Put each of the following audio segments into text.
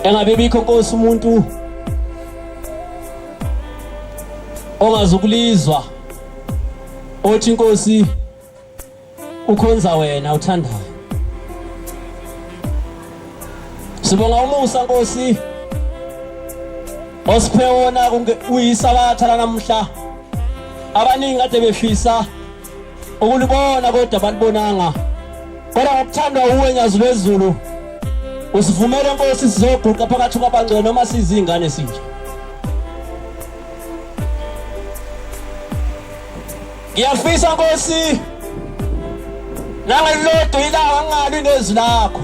engabe bikho Nkosi umuntu ongazukulizwa othi Nkosi ukhonza wena uthandayo. Sibonga umusa Nkosi osiphe wona uyisabatha la namhla. Abaningi kade befisa ukulibona kodwa balibonanga. Kodwa ngokuthandwa uwe nyazi lwezulu usivumele Nkosi sizoguqa phakathi kwabangcwele noma sizingane sinje. Ngiyafisa Nkosi nangelilodwa ilanga ngali nezwi lakho.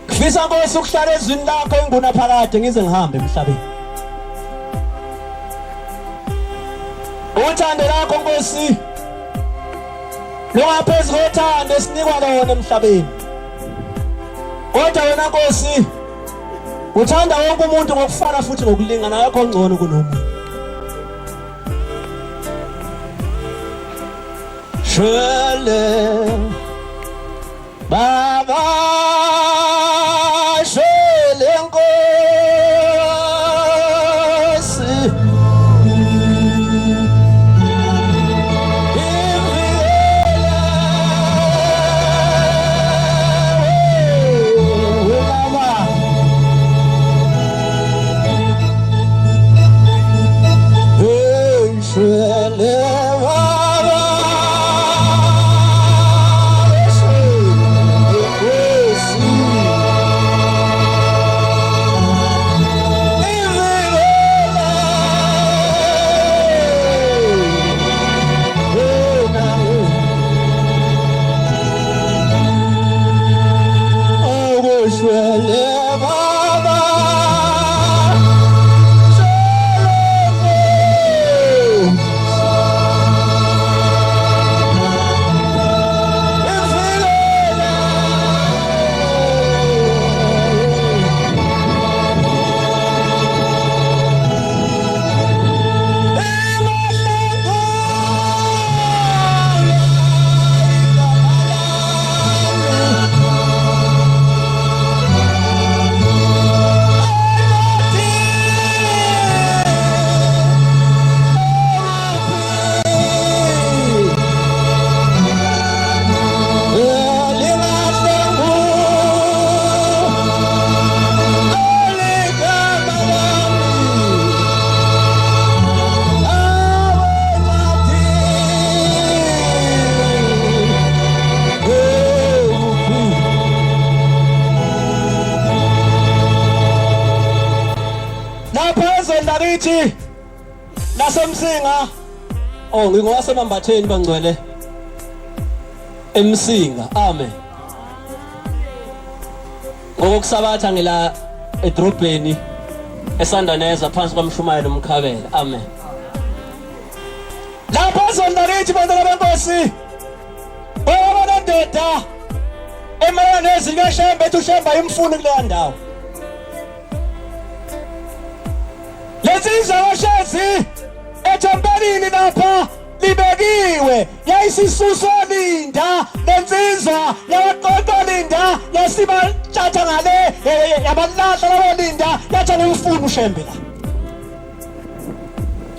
Ngifisa Nkosi ukuhlala ezwini lakho enguna phakade ngize ngihambe emhlabeni. Uthando lakho Nkosi lungaphezulu kothando esinikwa lona emhlabeni. Kodwa wena Nkosi uthanda wonke umuntu ngokufana futhi ngokulingana, yakho ngcono kunomuntu. Shwele Baba shwele Nkosi nakithi nasemsinga. Ngingowase Mbatheni bangcwele emsinga. Amen. Ngokusabatha ngila edrobheni esandaneza phansi kwamshumayelo umkhabela. Amen. Lapha zondakithi bantwana beNkosi bayabona ndoda emayonezi kaShembe ethi uShemba imfuni kuleya ndawo. Lezizwe washezi ethempelini lapha libekiwe yayisisuso linda lensizwa yaqoqo linda yasiba thatha ngale yabalahla labo linda yathi ngimfuna uShembe la.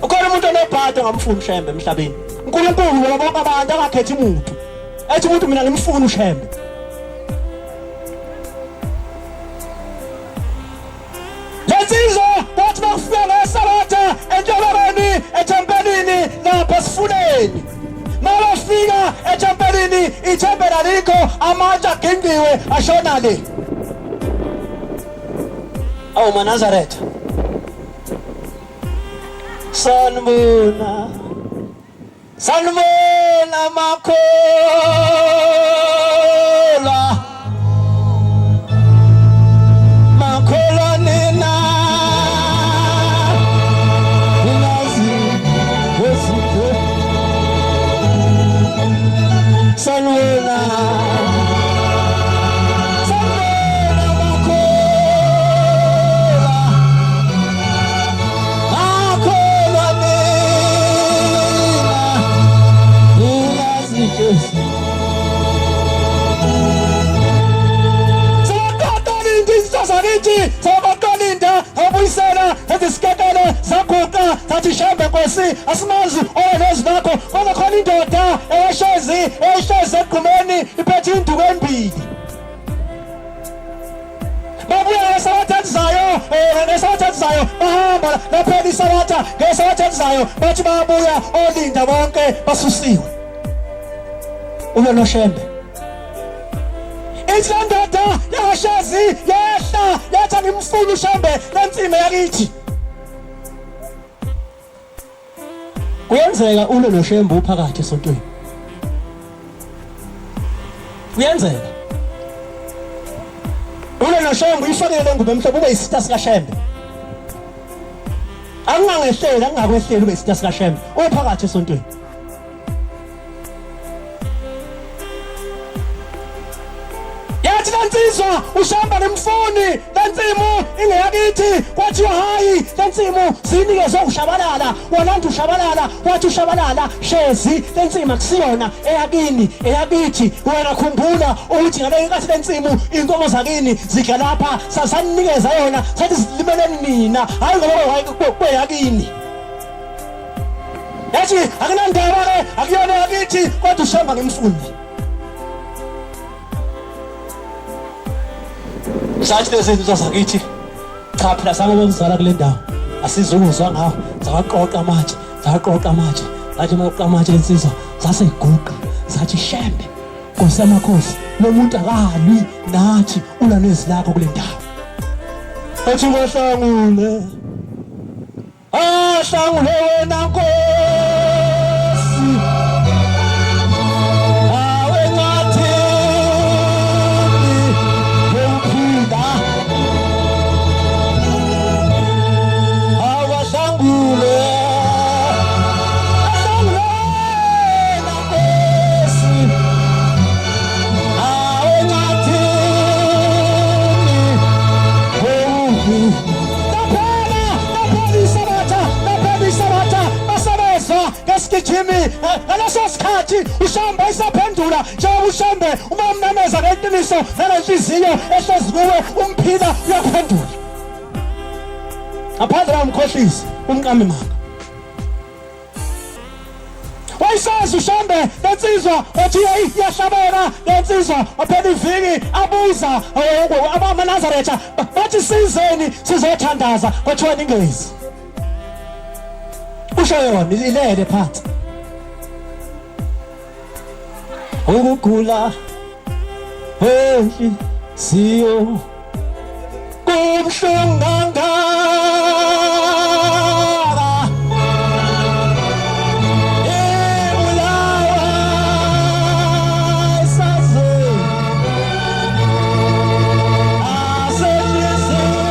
Ukhona umuntu onebhato ngamfuna uShembe emhlabeni. uNkulunkulu wona bonke abantu akakhethi umuntu ethi umuntu mina ngimfuna uShembe. Lezizwe bathi bakufika eSabatha entolobeni ethempelini lapha sifuleni. Mabafika ethempelini ithempeli alikho, amatshe aginqiwe ashona le. Awu maNazaretha sanibona makholwa nina unazi wesipho sanibona bathi Shembe Nkosi asimazi owenezi nakho kodwa khona indoda ehlezi egqumeni iphethe induku embili babuya ngesabathathizayo bahamba laphela isabatha ngesabathathizayo bathi babuya olinda bonke basusiwe ube noShembe indoda yashezi yehla yathi ngimfuna uShembe lensime yakithi kuyenzeka ule noShembe uphakathi esontweni kuyenzeka ule noShembe uyifakele ngube mhlobo ube isita sika Shembe angangehlela angakwehlela ube isita sika Shembe uphakathi esontweni Lensizwa uShembe nemfuni lensimu ingeyakithi kwathiwa hayi lensimu zinikezwe uShabalala wonanda uShabalala wathi uShabalala shezi lensimu akusiyona eyakithi wena khumbula ukuthi ngabe inkathi lensimu inkomo zakini zidla lapha sasanikeza yona sathi zilimeleni mina hayi ngoba kweyakini yathi akunandaba ke akuyona yakithi kodwa uShembe ngemfuni Sathi lezinto zakithi cha phela sake bokuzala kule ndawo asizukuzwa ngawo zawaqoqa manje athi moqa manje insizwa zasiguqa zathi Shembe Nkosi yamakhosi lo muntu akalwi nathi ulanezi lakho kule ndawo athi wahlangule wena Nkosi Jimmy, ngaleso sikhathi uShembe isaphendula njengoba uShembe uma umnameza ngeqiniso nalenhliziyo ehlezi kuwe umphila uyaphendula ngaphandle komkhohlisi umqambi manga wayisazi uShembe lensizwa wathi iyahlabeka lensizwa waphela iviki abuza abamaNazaretha bathi sizeni sizothandaza kwathiwa ningezi usho yona ilele phansi ukugula siyo kumhlungu kangaka ebulawa saze asenhliziyo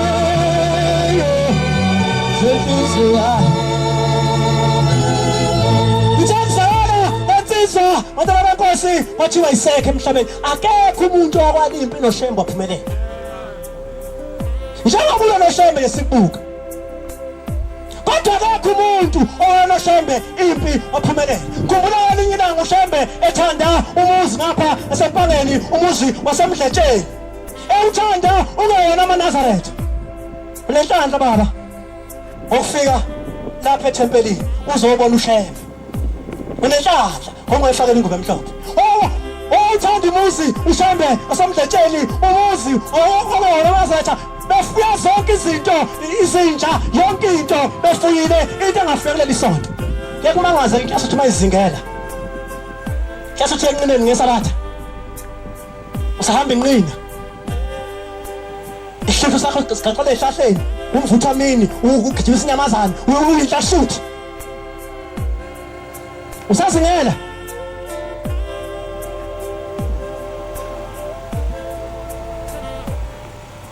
Madala Nkosi wathiwa isekhe emhlabeni akekho umuntu okwala impi noShembe ophumelela njengoba ulo noShembe lesibuka kodwa akekho umuntu onoShembe impi ophumelela khumbula elinye ilanga uShembe ethanda umuzi ngapha esempangeni umuzi wasemdletsheni ewuthanda ungeyona amaNazaretha lenhlanhla baba ukufika lapha ethempelini uzobona uShembe unenhlanhla ongayifakela ingubo emhlophe uthanda umuzi uShembe asamdletsheni umuzi ongona amaZetha befuya zonke izinto izinja yonke into befuyile into engafikelela isonto ke kumangaze inhlanhla uthi mayizingela inhlanhla uthi enqineni ngesabatha usahamba inqina isihlo sakho siqaqala ehlahleni umvuthamini ugijimisa inyamazana uyinhlahluthi usazingela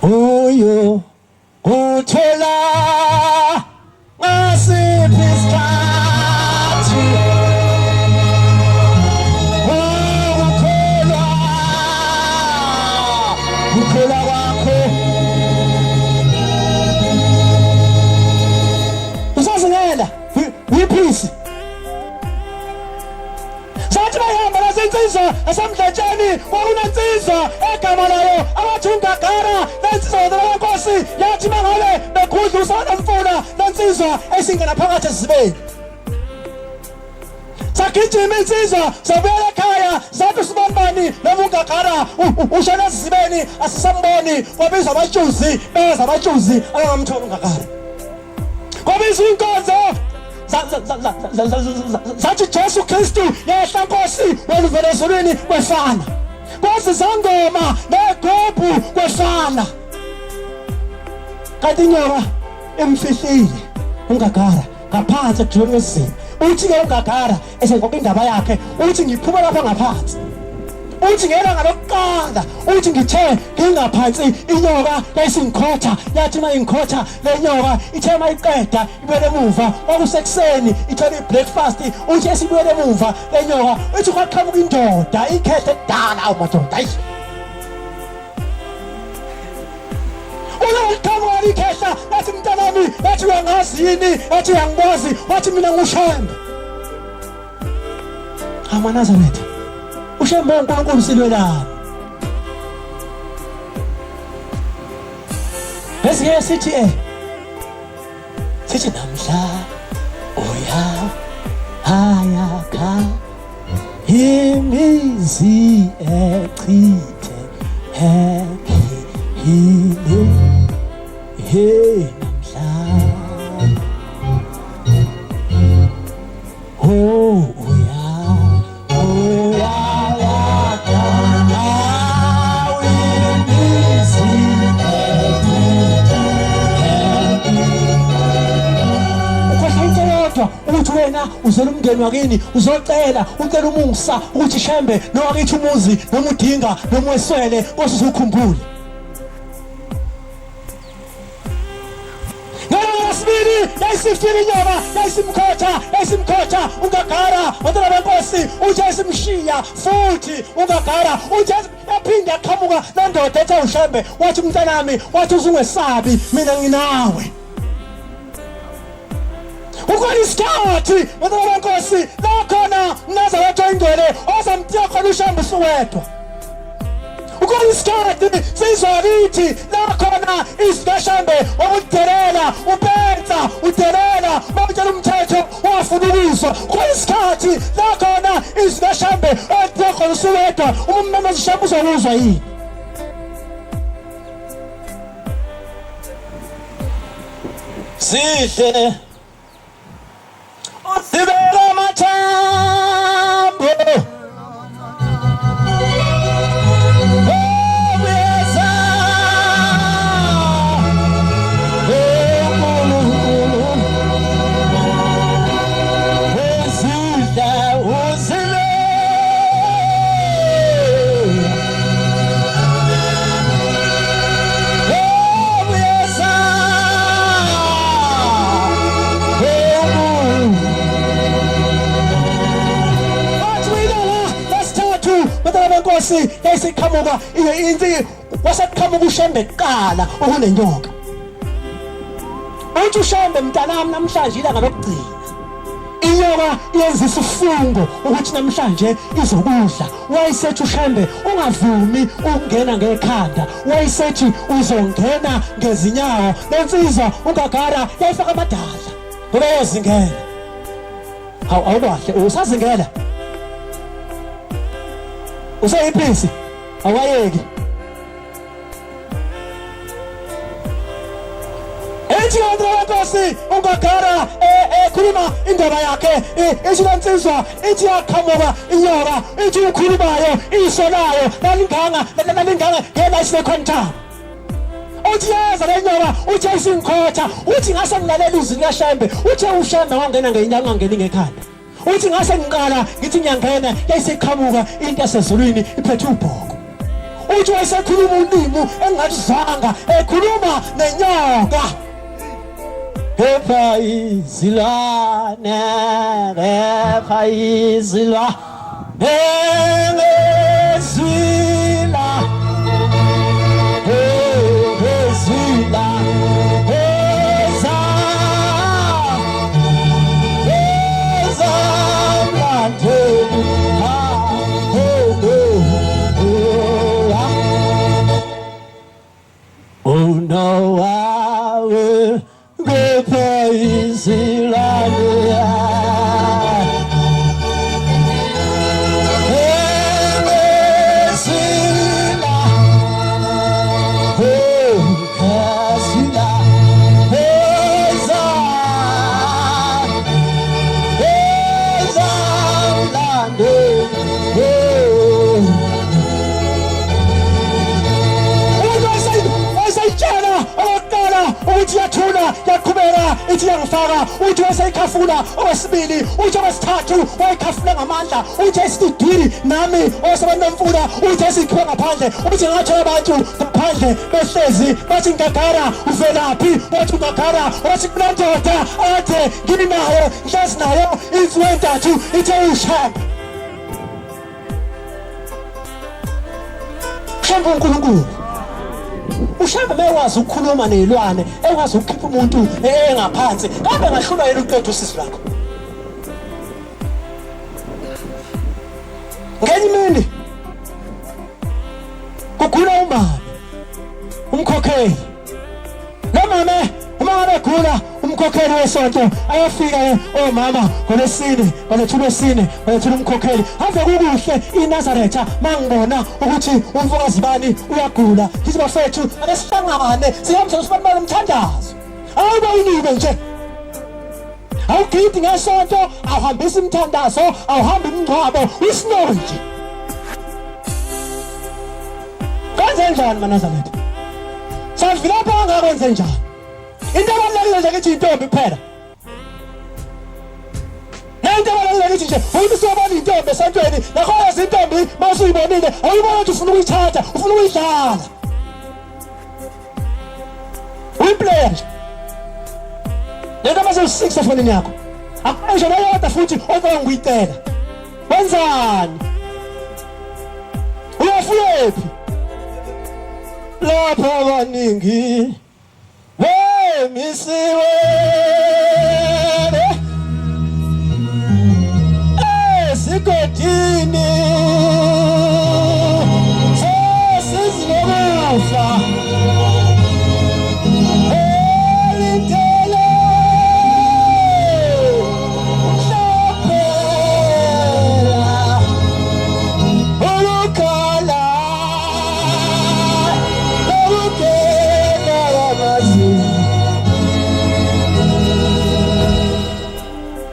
oyo uthola ngasiphi isikhathi ukholwa kwakho usazingela wiphisi sathi bayihamba insizwa esamdlatsheni kwakunensizwa egama layo abathi uNgagara. Lensizwa yenkosi yathi mangabe bekhudla usanomfuna lensizwa esingena phakathi esizibeni. Sagijima insizwa sabuyela ekhaya sathi sibambani noma uNgagara ushona esizibeni asisamboni. Kwabizwa abatshuzi beza abatshuzi abangamthola uNgagara. Kwabizwa inkonzo zathi Jesu Kristu yehla Nkosi wena uvela ezulwini kwefana. Kwazi zangoma negubhu kwefana. Kanti inyoka emfihlile uNgagara ngaphansi ekujuleni kwesizini. Uthi-ke uNgagara esengoba indaba yakhe uthi ngiphuma lapha ngaphansi. Uthi ngena ngalokuqala uthi ngithe ngingaphansi inyoka yayisingikhotha yathi mayingikhotha le nyoka ithe mayiqeda ibuyele emuva. Kwakusekuseni ithola ibreakfast uthi esibuyele emuva le nyoka uthi kwaqhamuka indoda ikhethe edala amadoda. Hayi uyayiqhamuka ikhehla yathi mntanami yathi uyangazi yini yathi uyangikwazi wathi mina nguShembe amaNazaretha. Ushembe uNkulunkulu silwelana. Bese sithi sithi namhla uya ayakha imizi echithe hile namhla uthi wena uzela umndeni wakini uzocela ucela umusa ukuthi Shembe nowakithi umuzi noma udinga noma weswele Nkosi uzukhumbule. Ngesibili yayisifile inyoka yayisimkhotha uNgagara wantwana beNkosi uthi yayisimshiya futhi uNgagara uthi yaphinda yaqhamuka nendoda ethe uShembe wathi mntanami wathi uzungesabi mina nginawe. Ukwanisikathi wantwana beNkosi la khona Nazaretha ingcwele ozamtiya khona uShembe usuwedwa. Ukwanisikathi sizwa lithi la khona isikaShembe okudelela upenza udelela mawutshela umthetho wafuna ukuzwa. Ukwanisikathi la khona isikaShembe etiya khona usuwedwa ummemeza uShembe uzokuzwa yini. Sihle Sibela mathambo Nkosi yayisikhamuka inzi wasaqhamuka uShembe kuqala okunenyoka. Uthi uShembe mntanami namhlanje ilanga lokugcina. Inyoka yenzisa ufungo ukuthi namhlanje izokudla. Wayisethi uShembe ungavumi ukungena ngekhanda. Wayisethi uzongena ngezinyawo. Lensizwa uNgagara yayifaka amadala. Ngoba yozingena. Awukwahle usazingena. Usayiphisi awayeki. Ethi uNkosi uNgagara ekhuluma indaba yakhe ethi lensizwa ithi yaqhamuka inyoka ithi ukhulumayo isolayo lalinganga ngena isinekhonta. Uthi yaza lenyoka uthi ayisingikhotha uthi ngase ngilalela izwi likaShembe uthi uShembe wangena ngeinyanga ngangeni ngekhanda. Uthi ngase ngiqala ngithi ngiyangena yayiseqhamuka into yasezulwini iphethe ubhoko. Uthi wayesekhuluma ulimi engathizanga ekhuluma nenyoka. Phepha izilwane phepha izilwa ezila ezila indoda ithi iyangifaka, uthi waseyikhafula okwesibili, uthi okwesithathu wayikhafula ngamandla, uthi esididwini nami osebanomfula, uthi esikhiwe ngaphandle, uthi ngathola abantu ngaphandle behlezi bathi ngagara uvelaphi, wathi ungagara, wathi kunandoda ade ngini nayo nhlezi nayo imfuyo entathu ithe ushamba. Shamba uNkulunkulu ushamba mekwazi ukukhuluma nezilwane, ekwazi ukukhipha umuntu engaphansi, kambe ngahlulwa yena uqedwe usisi lakho. Ngenye imini kugula umkhokheli nomama, uma ngabe gula umkhokheli wesonto ayafika omama ngolwesine, balethula uLwesine, balethula umkhokheli. Ave kukuhle iNazaretha mangibona ukuthi umfokazi bani uyagula, ngithi bafethu ake sihlangane siyamthola sibantu umthandazo. Awubayinike nje, awugidi ngesonto, awuhambisa imthandazo, awuhambi imingcwabo, uyisinonje nje. Kwenze njani maNazaretha? Savilapha angakwenze njani? Into abalulekile nje kithi intombi kuphela. Nento abalulekile kithi nje uyisobona intombi esantweni, nakho intombi mawusuyibonile awuyibona ukuthi ufuna ukuyithatha, ufuna ukuyidlala. Uyiplayer nje. Nento mase-6 efonini yakho. Akusho nayodwa futhi ofuna ngiyicela. Wenzani? Uyafuyephi? Lapha abaningi misiwe sigodini sesizilokufa elindele hlaphela ulukhala lokugenda yamazini.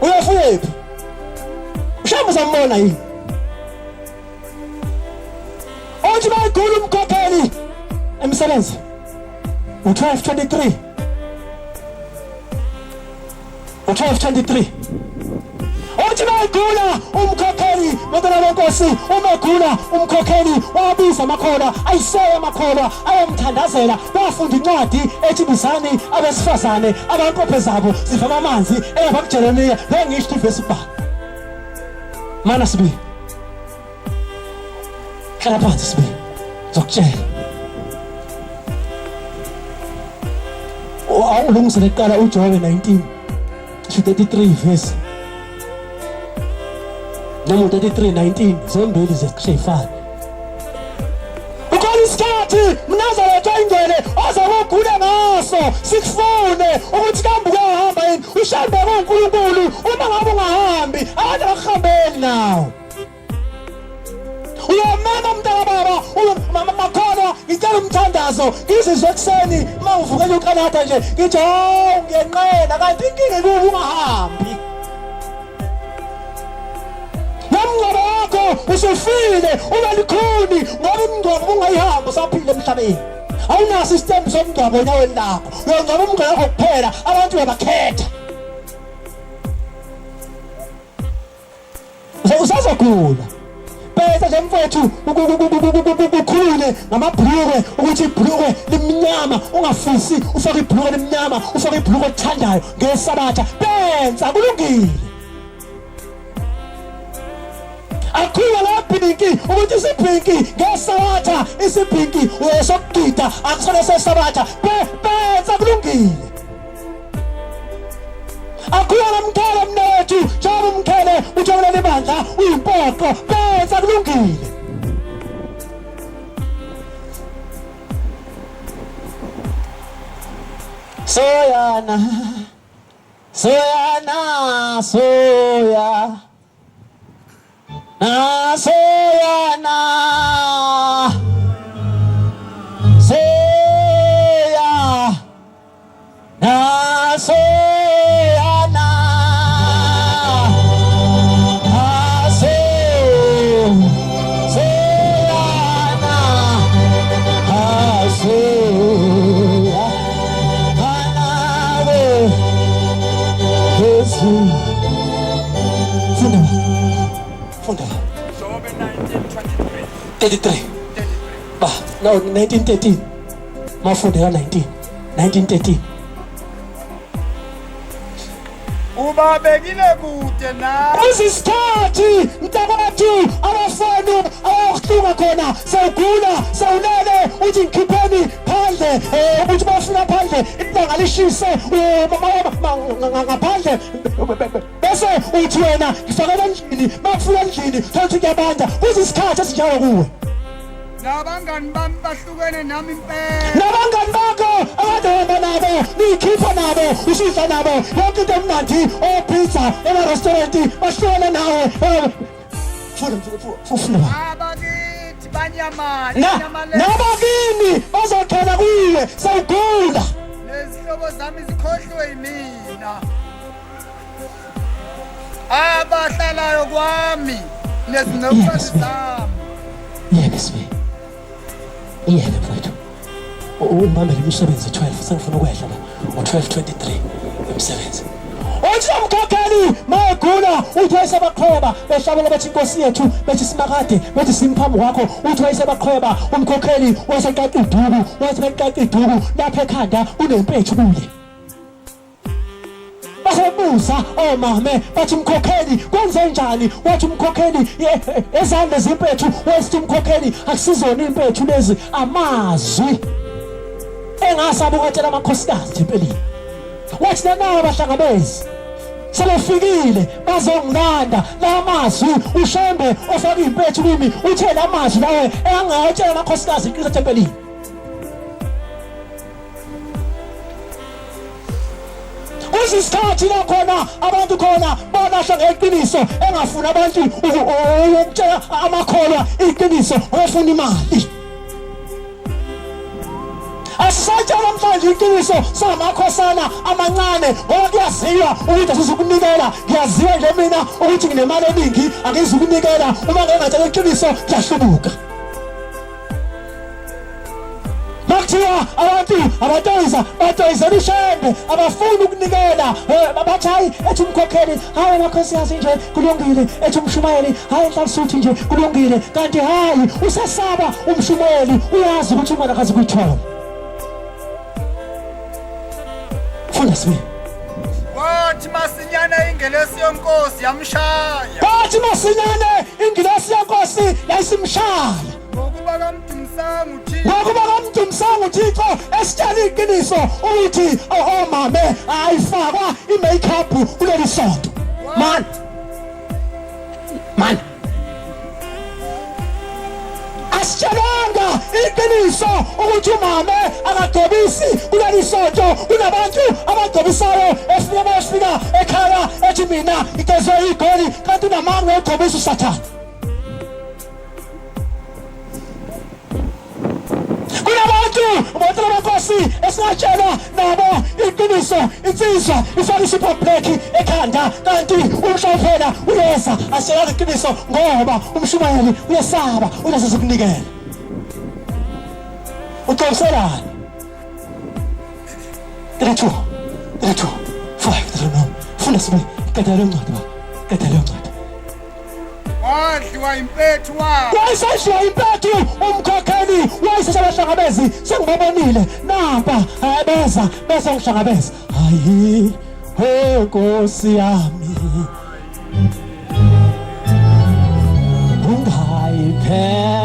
Uyafuyephi? Ushamba sambona yini? Othi bayigula umkhokheli emsebenzi u-1223 othi bayigula umkhokheli madala wenkosi, uma egula umkhokheli wabiza amakholwa, ayiseya amakholwa, ayamthandazela, wafunda incwadi ethi bizani abesifazane abankophe zabo zivama amanzi engapha kuJeremiya, ngisho ivesi ubhala. Mana Sibiya, hlala phansi Sibiya, ngizokutshela. Awulungisele kuqala uJobe 19:33 verse. Noma 33:19 zombili zesishayifana. Ukhona isikhathi mNazaretha ingene ozokugula ngaso, sikufune ukuthi kambe uyahamba yini, ushambe kuNkulunkulu. Uma ngabe ungahambi abantu bakuhambeli nawo. Uyamama mntana baba, mama makhono ngicela umthandazo, ngizizwe ekseni mawuvukela ukanada nje ngithi ngiyenqena, kanti inkinga kuba ungahambi. Nomngcwabo wakho usufile ubalikhuni ngoba umngcwabo ungayihamba usaphila emhlabeni. Awunaso isistembu somngcwabo enyaweni lakho, uyongcwaba umngcwabo wakho kuphela, abantu uyabakhetha. Usazogula bese nje mfowethu ukhulule ngamabhulukwe ukuthi ibhulukwe limnyama, ungafisi ufake ibhulukwe limnyama, ufake ibhulukwe elithandayo ngesabatha, benza kulungile. Akuya la pinki ukuthi isipinki ngesabatha, isipinki uyesokugida akusona sesabatha, benza kulungile. Akuya namkhele mnethu, njengoba umkhele uJabulani Bandla uyimpoqo, benza kulungile. Soyana soya soyana 33 ba no 1913 mafundela 1913 uba bekile kude na kuzisikhathi mntakwethu abafana abahlunga khona sawugula sawulele uthi ngikhipheni phandle ukuthi bafuna phandle ibanga lishise ngaphandle bese uthi wena ngifakela endlini bafuna endlini thothi kuyabanda kuzisikhathi esinjalo kuwe nabangani bami bahlukene nami impela nabangani bakho abadahamba nabo nikhipha nabo usidla nabo yonke into emnandi opizza ema-restaurant bahlukene nawe funa abakithi banyamani nabakini bazokhela kuwe sawugula nezihlobo zami zikhohlwe yimina abahlalayo kwami nezinokwazi zami yekesibe iyele mfowethu umbambele umsebenzi 12 sengifuna ukwehla ngo-12:23 emsebenzi uthi umkhokheli mayegula uthi wayesebaqhweba behlabela bethi inkosi yethu bethi simakade bethi simphambi kwakho uthi wayesebaqhweba umkhokheli wayeseqaqa iduku wayethi beqaqa iduku lapha ekhanda unempethu kule basebuza omame bathi umkhokheli kwenze njani wathi umkhokheli ezandla zimpethu wesithi umkhokheli akusizona impethu lezi amazwi engasaba ukutshela amakhosikazi nje empeleni wathi nawo abahlangabezi sebefikile bazongilanda la mazwi ushembe ofaka impethu kimi uthe la mazwi lawe engayotshela amakhosikazi iqiniso empeleni kuzisikhathi la khona abantu khona balahla ngeqiniso engafuna abantu ukutshela amakholwa iqiniso ofuna imali asisatshela namhlanje iqiniso samakhosana amancane ngoba kuyaziwa ukuthi asizukunikela kuyaziwa nje mina ukuthi nginemali eningi angizukunikela uma ngingatshela iqiniso ngiyahlubuka Makuthiwa abantu batoyizela ishembe abafuni ukunikela bathi hayi ethi umkhokheli hayi amakhosikazi nje kulungile ethi umshumayeli hayi Nhlanhla nje kulungile kanti hayi usesaba umshumayeli uyazi ukuthi imali akazi kuyithola funa sibe wathi masinyane ingelesi yenkosi yamshaya wathi masinyane ingelesi yenkosi yayisimshaya ngokuba kamdumsangu uThixo esitshela iqiniso ukuthi omame ayifakwa i-makeup kuleli sonto man asitshelanga iqiniso ukuthi umame akagcobisi kuleli sonto kunabantu abagcobisayo efika ekhaya ethi mina igezwe igoli kanti unamanga ogcobisa usathane abantu abakosi esingatshelwa nabo iqiniso insizwa ifaka isiphopleki ekhanda kanti umshayela uyeza asiyela iqiniso ngoba umshumayeli uyesaba uyasezokunikela uqoselana 32 5 funa sibe qedela incwadi wadliwa impethu wayesadliwa impethu umkhokheli wayesesabahlangabezi sengibabonile nampa beza ngihlangabeza hayi Nkosi yami ungayiphe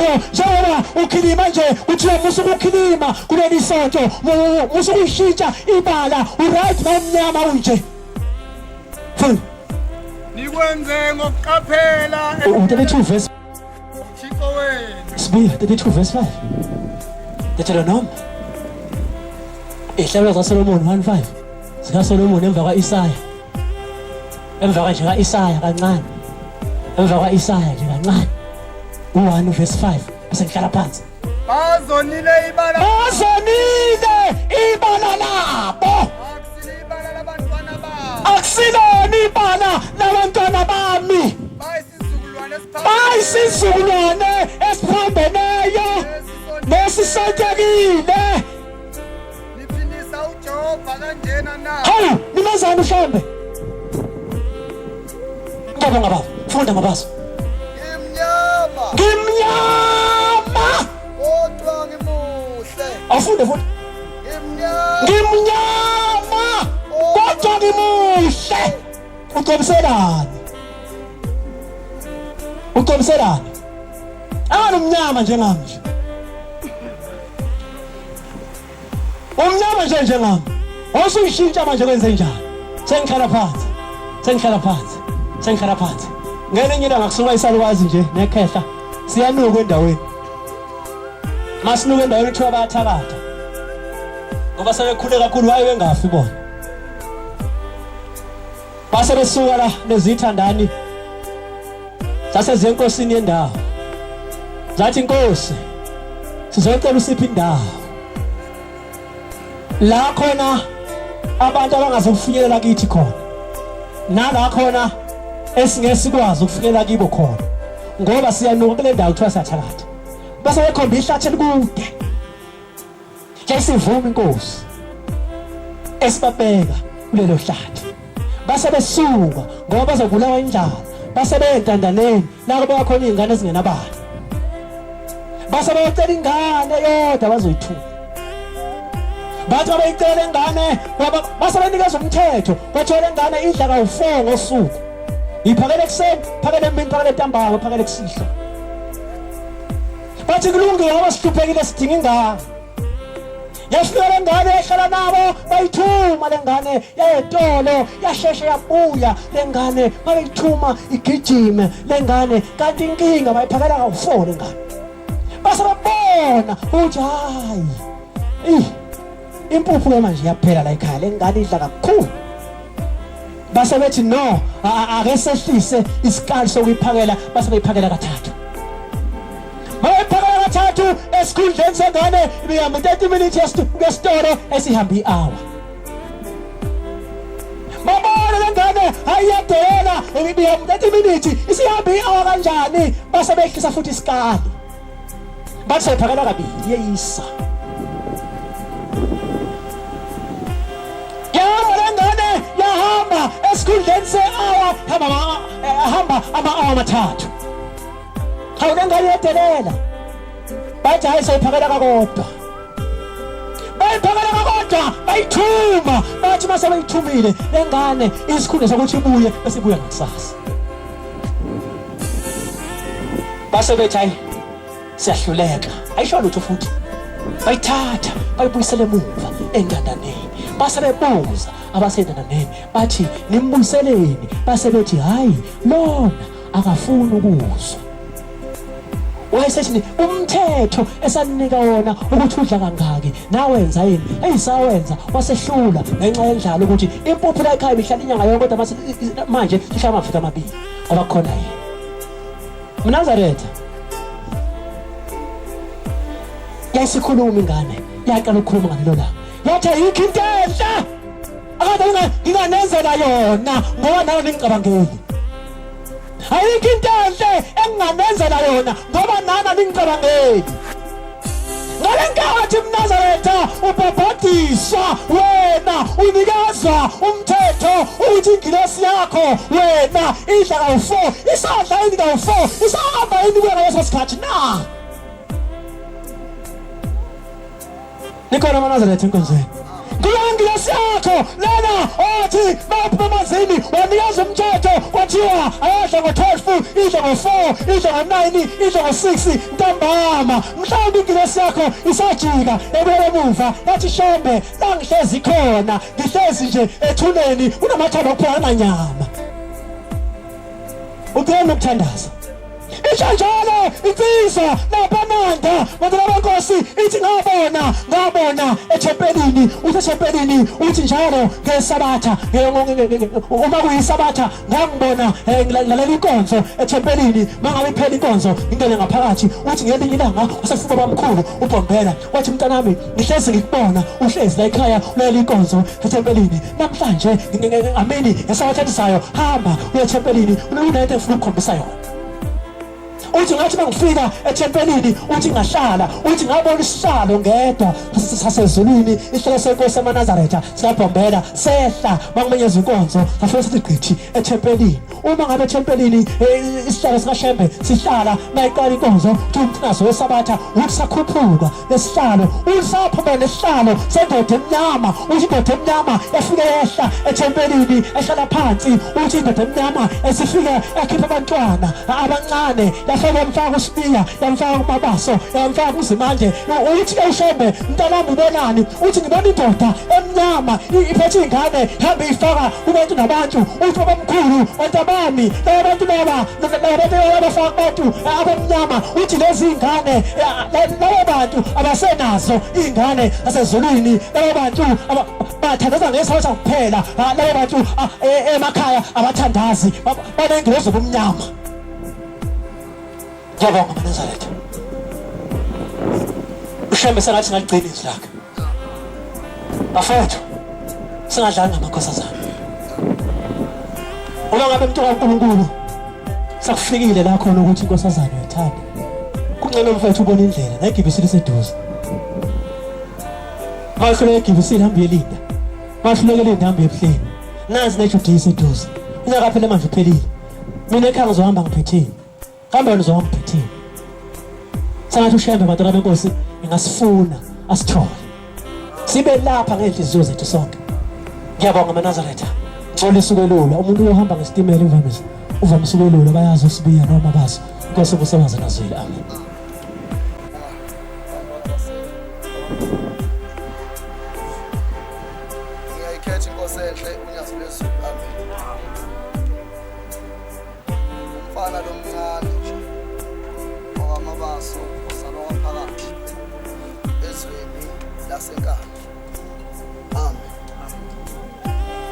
nayo njengoba ukhilima nje kuthiwa musuku ukhilima kuleli sonto musuku ushintsha ibala uright nomnyama unje fun nikwenze ngokuqaphela 32 verse Thixo wenu Sibiya 32 verse 5 Dlomo ihlelo zaSolomon 1:5 zikaSolomon emva kwa-Isaya emva nje ka-Isaya kancane emva kwa-Isaya nje kancane u1 verse 5 bese ngihlala phansi bazonile ibala labo akusile ibala labantwana babo akusilona ibala labantwana bami bayisizukulwane esiphambeneyo nesisontekile niphindisa uJehova kanjena na hawu nimazana mhlambe ngoba ngaba funda Mabaso ngimnyama kodwa ngimuhle afunde futhi ngimnyama kodwa ngimuhle ucobiselani anomnyama njengami nje umnyama njengami osuyishintsha manje kwenze njani sengihlala phansi ngene nyina ngakusuka isalukwazi nje nekhehla siyanuka endaweni masinuka endaweni kuthiwa bayathakatha ngoba sebekhule kakhulu hayi bengafi bona base besuka la nezithandani saseziye enkosini yendawo zathi inkosi sizocela usiphi indawo la khona abantu abangazokufinyelela kithi khona nala khona esingesikwazi ukufinyelela kibo khona ngoba siyanuka kule ndawo kuthiwa siyathakatha base bekhomba ihlathi elikude yayisivuma inkosi esibabeka kulelo hlathi base besuka ngoba bazobulawa indlala base beyentandaneni la kubeka khona izingane ezingenabani base beyocela ingane yodwa bazoyithuma bathi bayicela ingane base benikeza umthetho bathola ingane idla kawu4 ngosuku iphakele ekuseni phakele emini phakele ntambama phakele kusihlo bathi kulungile ngoba sihluphekile sidinga ingane yafika le ngane yahlala nabo bayithuma le ngane yayetolo yasheshe yabuya le ngane bayithuma igijime le ngane kanti inkinga bayiphakela kawu4 le ngane base babona ukuthi hayi impuphu ke manje yaphela la ekhaya le ngane idla kakhulu base bethi no ake sehlise isikali sokuyiphakela base bayiphakela kathathu bayiphakela kathathu esikhundleni sengane ibihamba 30 minutes ngesitoro esihamba i-hour babona le ngane ayiyadela ibihamba 30 minutes isihamba i-hour kanjani base behlisa futhi isikali bathi sayiphakela kabili yeyisa yahamba esikhundleni se-hour hamba ama-hour amathathu hawu le ngane yadelela bathi hayi sayiphakela kakodwa bayiphakela kakodwa bayithuma bathi mase bayithumile le ngane isikhundla sokuthi ibuye bese ibuya ngakusasa base bethi hayi siyahluleka ayisho lutho futhi bayithatha bayibuyisele emuva entandaneni base bebuza abasentandaneni bathi nimbuyiseleni base bethi hayi lona akafuni ukuzwa wayesethi umthetho esaninika wona ukuthi udla kangaki nawenza yini eyisawenza wasehlula ngenxa yendlala ukuthi impuphu la ekhaya mihlala inyanga yonke kodwa manje ihlala amaviki amabili ngoba khona yini Mnazaretha yayisikhuluma ingane yaqala ukukhuluma ngalelo langa yathi ayikho into enhle akade nginganenzela yona ngoba nalo ningicabangeli ayikho into enhle enginganenzela yona ngoba nana ningicabangeli ngale nkathi Mnazaretha ubhabhadiswa wena unikezwa umthetho ukuthi ingilosi yakho wena idla kawu4 isadla yini kawu4 isahamba yini kuya ngaleso sikhathi na nikhona Mnazaretha enkonzweni kulangilasi yakho lana othi bapha amazini wanikeza umthetho kwathiwa ayadla ngo-12 idla ngo-4 idla ngo-9 idla ngo-6 ntambama mhlawumbe ingilasi yakho isajika ebuyela emuva yathi shembe la ngihlezi khona ngihlezi nje ethuneni unamathambo kuphela nanyama uphela ukuthandaza Ijanjalo insizwa nabananda madala benkosi ithi ngabona ethempelini uthempelini uthi njalo ngesabatha uma kuyisabatha ngangibona ngilalela inkonzo ethempelini mangabe iphela inkonzo ngingene ngaphakathi uthi ngelinye ilanga usefuba bamkhulu uBhombela wathi mntanami ngihlezi ngikubona uhlezi la ekhaya ulela inkonzo ethempelini namhlanje ameni esabathathisayo hamba uye ethempelini unento efuna ukukhombisa yona uthi ngathi mangifika ethempelini uthi ngahlala uthi ngabona isihlalo ngedwa sasezulwini isihlalo senkosi yaManazaretha sikaBhombela sehla mangimenyeza inkonzo afike sithi gqithi ethempelini uma ngabe ethempelini isihlalo sikashembe sihlala mayiqala inkonzo umthinazo wesabatha uthi sakhuphuka lesihlalo usaphuma nesihlalo sendoda emnyama uthi indoda emnyama yafika yehla ethempelini ehlala phansi uthi indoda emnyama esifika yakhipha abantwana abancane yamfaka uSibiya yamfaka uMabaso yamfaka uZimanje uthi ushembe mntanami ubonani uthi ngibona indoda emnyama iphethe ingane hambe ifaka kubantu nabantu uthi abamkhulu ontabami labantu abafaka abantu abamnyama uthi lezi ingane labo bantu abasenazo ingane asezulwini labo bantu bathandaza ngesawotha kuphela labo bantu emakhaya abathandazi banengilozi bomnyama Ngiyabonga Manazaretha. Ushembe sengathi ngaligcina izwi lakhe. Bafethu singadlanga amakhosazana. Uma ngabe umuntu kaNkulunkulu sakufikile la khona ukuthi inkosazana uyithanda. Kuncane mfethu ubona indlela la eGibisile seduze. Mahlule eGibisile hambe elinda. Mahluleke linda hambe ebuhleni. Nazi neJudiya seduze. Unyaka phela manje uphelile. Mina ekhaya ngizohamba ngiphethile. Kambe nizohamba phethini sangathi ushembe madala benkosi ingasifuna asithole sibe lapha ngenhliziyo zethu sonke ngiyabonga Manazaretha ngicela isukelula umuntu ohamba ngesitimela uvamise ukwelula bayazi uSibiya noma Mabaso inkosi ubusebenza nazile amen ngiyayikhetha inkosi enhle unyazo lwezulu amen umfana lomncane Mabaso usalwa phakathi ezweni lasenkandla amen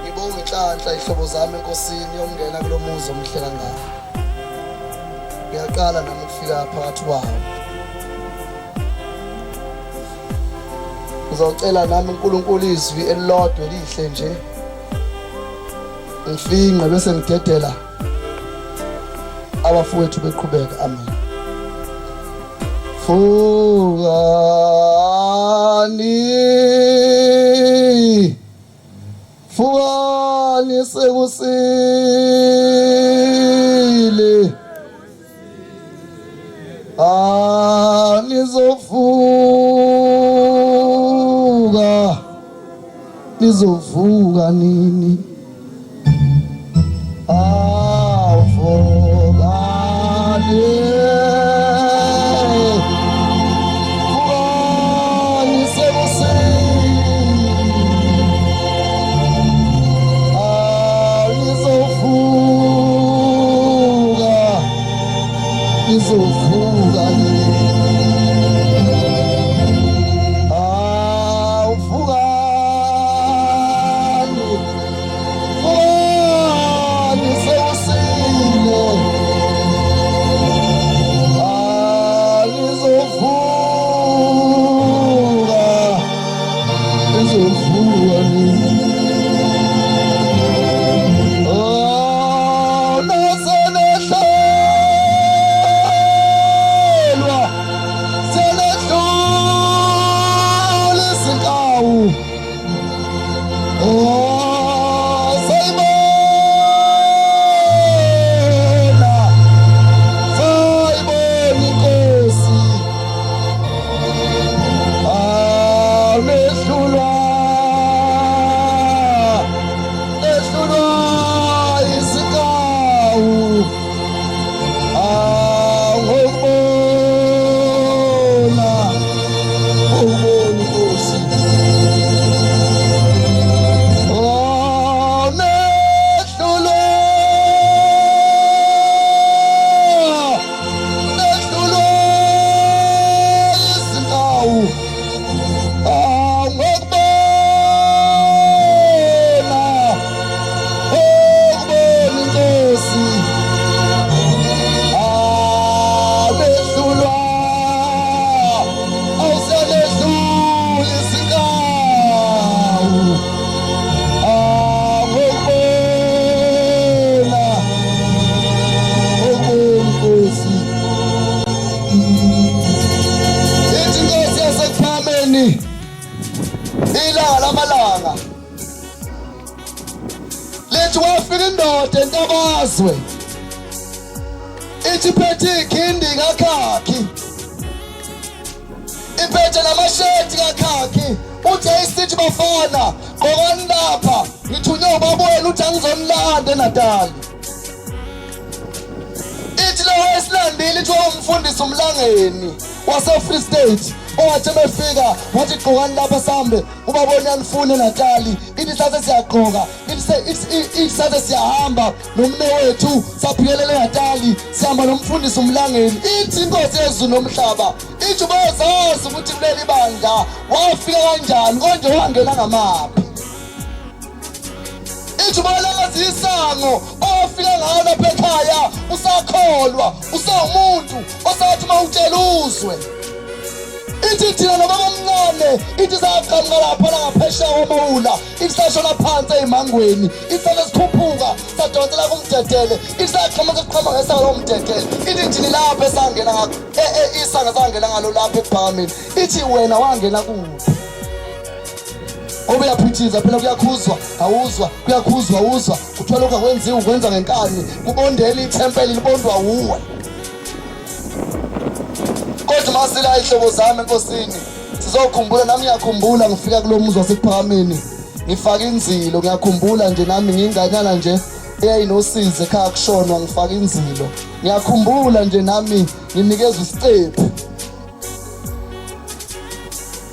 ngibonga inhlanhla ihlobo zami enkosini yomngena kulomuzi omhle kangaka ngiyaqala nami ukufika phakathi kwawo ngizocela nami uNkulunkulu izwi elilodwa elihle nje ngifinqe bese ngidedela abafowethu beqhubeka amen Vukani sekusile nizovuka nini Vukani ilanga lamalanga lethi wafika indoda entabazwe ithi phethe ikhindi ngakhakhi iphethe namasheti ngakhakhi uthi ayisithi bafana qokani lapha ngithunywe ubaba wenu uthi angizonilanda eNatali ithi lo wesilandile ithi wamfundisa umlangeni wase-Free State owathi befika wathi qokani lapha sambe ubabona yanifuna eNatali ithi sase siyaqoka ithi sase siyahamba nomne wethu saphikelele eNatali sihamba nomfundisi umlangeni ithi inkosi yezulu nomhlaba ithi bazazi ukuthi kuleli bandla wafika kanjani konje wangena ngamaphi ithi balakazi isango ofika ngalo lapha ekhaya usakholwa usawumuntu osathi mawutshela uzwe ithi thina nobaba omncane ithi saqhamuka lapha ngaphesheya komawula ithi sashona phansi emangweni ithi sasesikhuphula sadonsela kumdedele ithi saqhamuka ngesanga lomdedele ithi thina lapha esangena ngakho isanga sangena ngalo lapha ekuphakameni ithi wena wangena kuphi ngoba uyaphithiza phela kuyakhuzwa awuzwa kuyakhuzwa awuzwa kuthiwa lokhu akwenziwa ukwenza ngenkani kubondela ithempeli libondwa uwe kodwa masila ihlobo zami enkosini sizokhumbula nami ngiyakhumbula ngifika kulo muzi wasekuphakameni ngifaka inzilo ngiyakhumbula nje nami nginganyana nje eyayinosizwe ekhaya kushonwa ngifaka inzilo ngiyakhumbula nje nami nginikezwe isicephu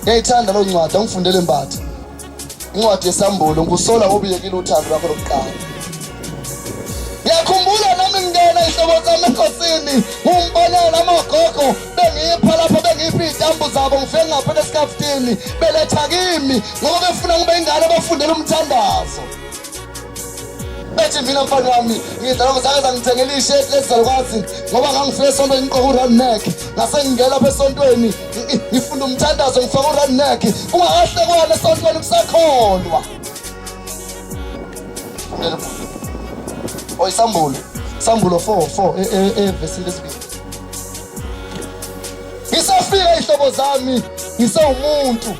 ngiyayithanda lo ncwadi angifundele Mbatha incwadi yesambulo ngusola obiyekile uthando lwakho lokuqala ngiyakhumbula nami ngingena ihlobo zami enkosini ngumbonela namagogo bengipha lapha bengipha izitambu zabo ngifike ngaphela esikafutini beletha kimi ngoba befuna ngibe ingane bafundela umthandazo bethi mina mfana wami ngidla ngizake ngithengela isheti lezalukwazi ngoba ngangifike esontweni ngigqoka u-round neck ngase ngingena lapha esontweni ngifunda umthandazo ngifaka u-round neck kungakahle kwana esontweni kusakholwa Sambulo 4 verse lesibili ngisafika ihlobo zami ngisawumuntu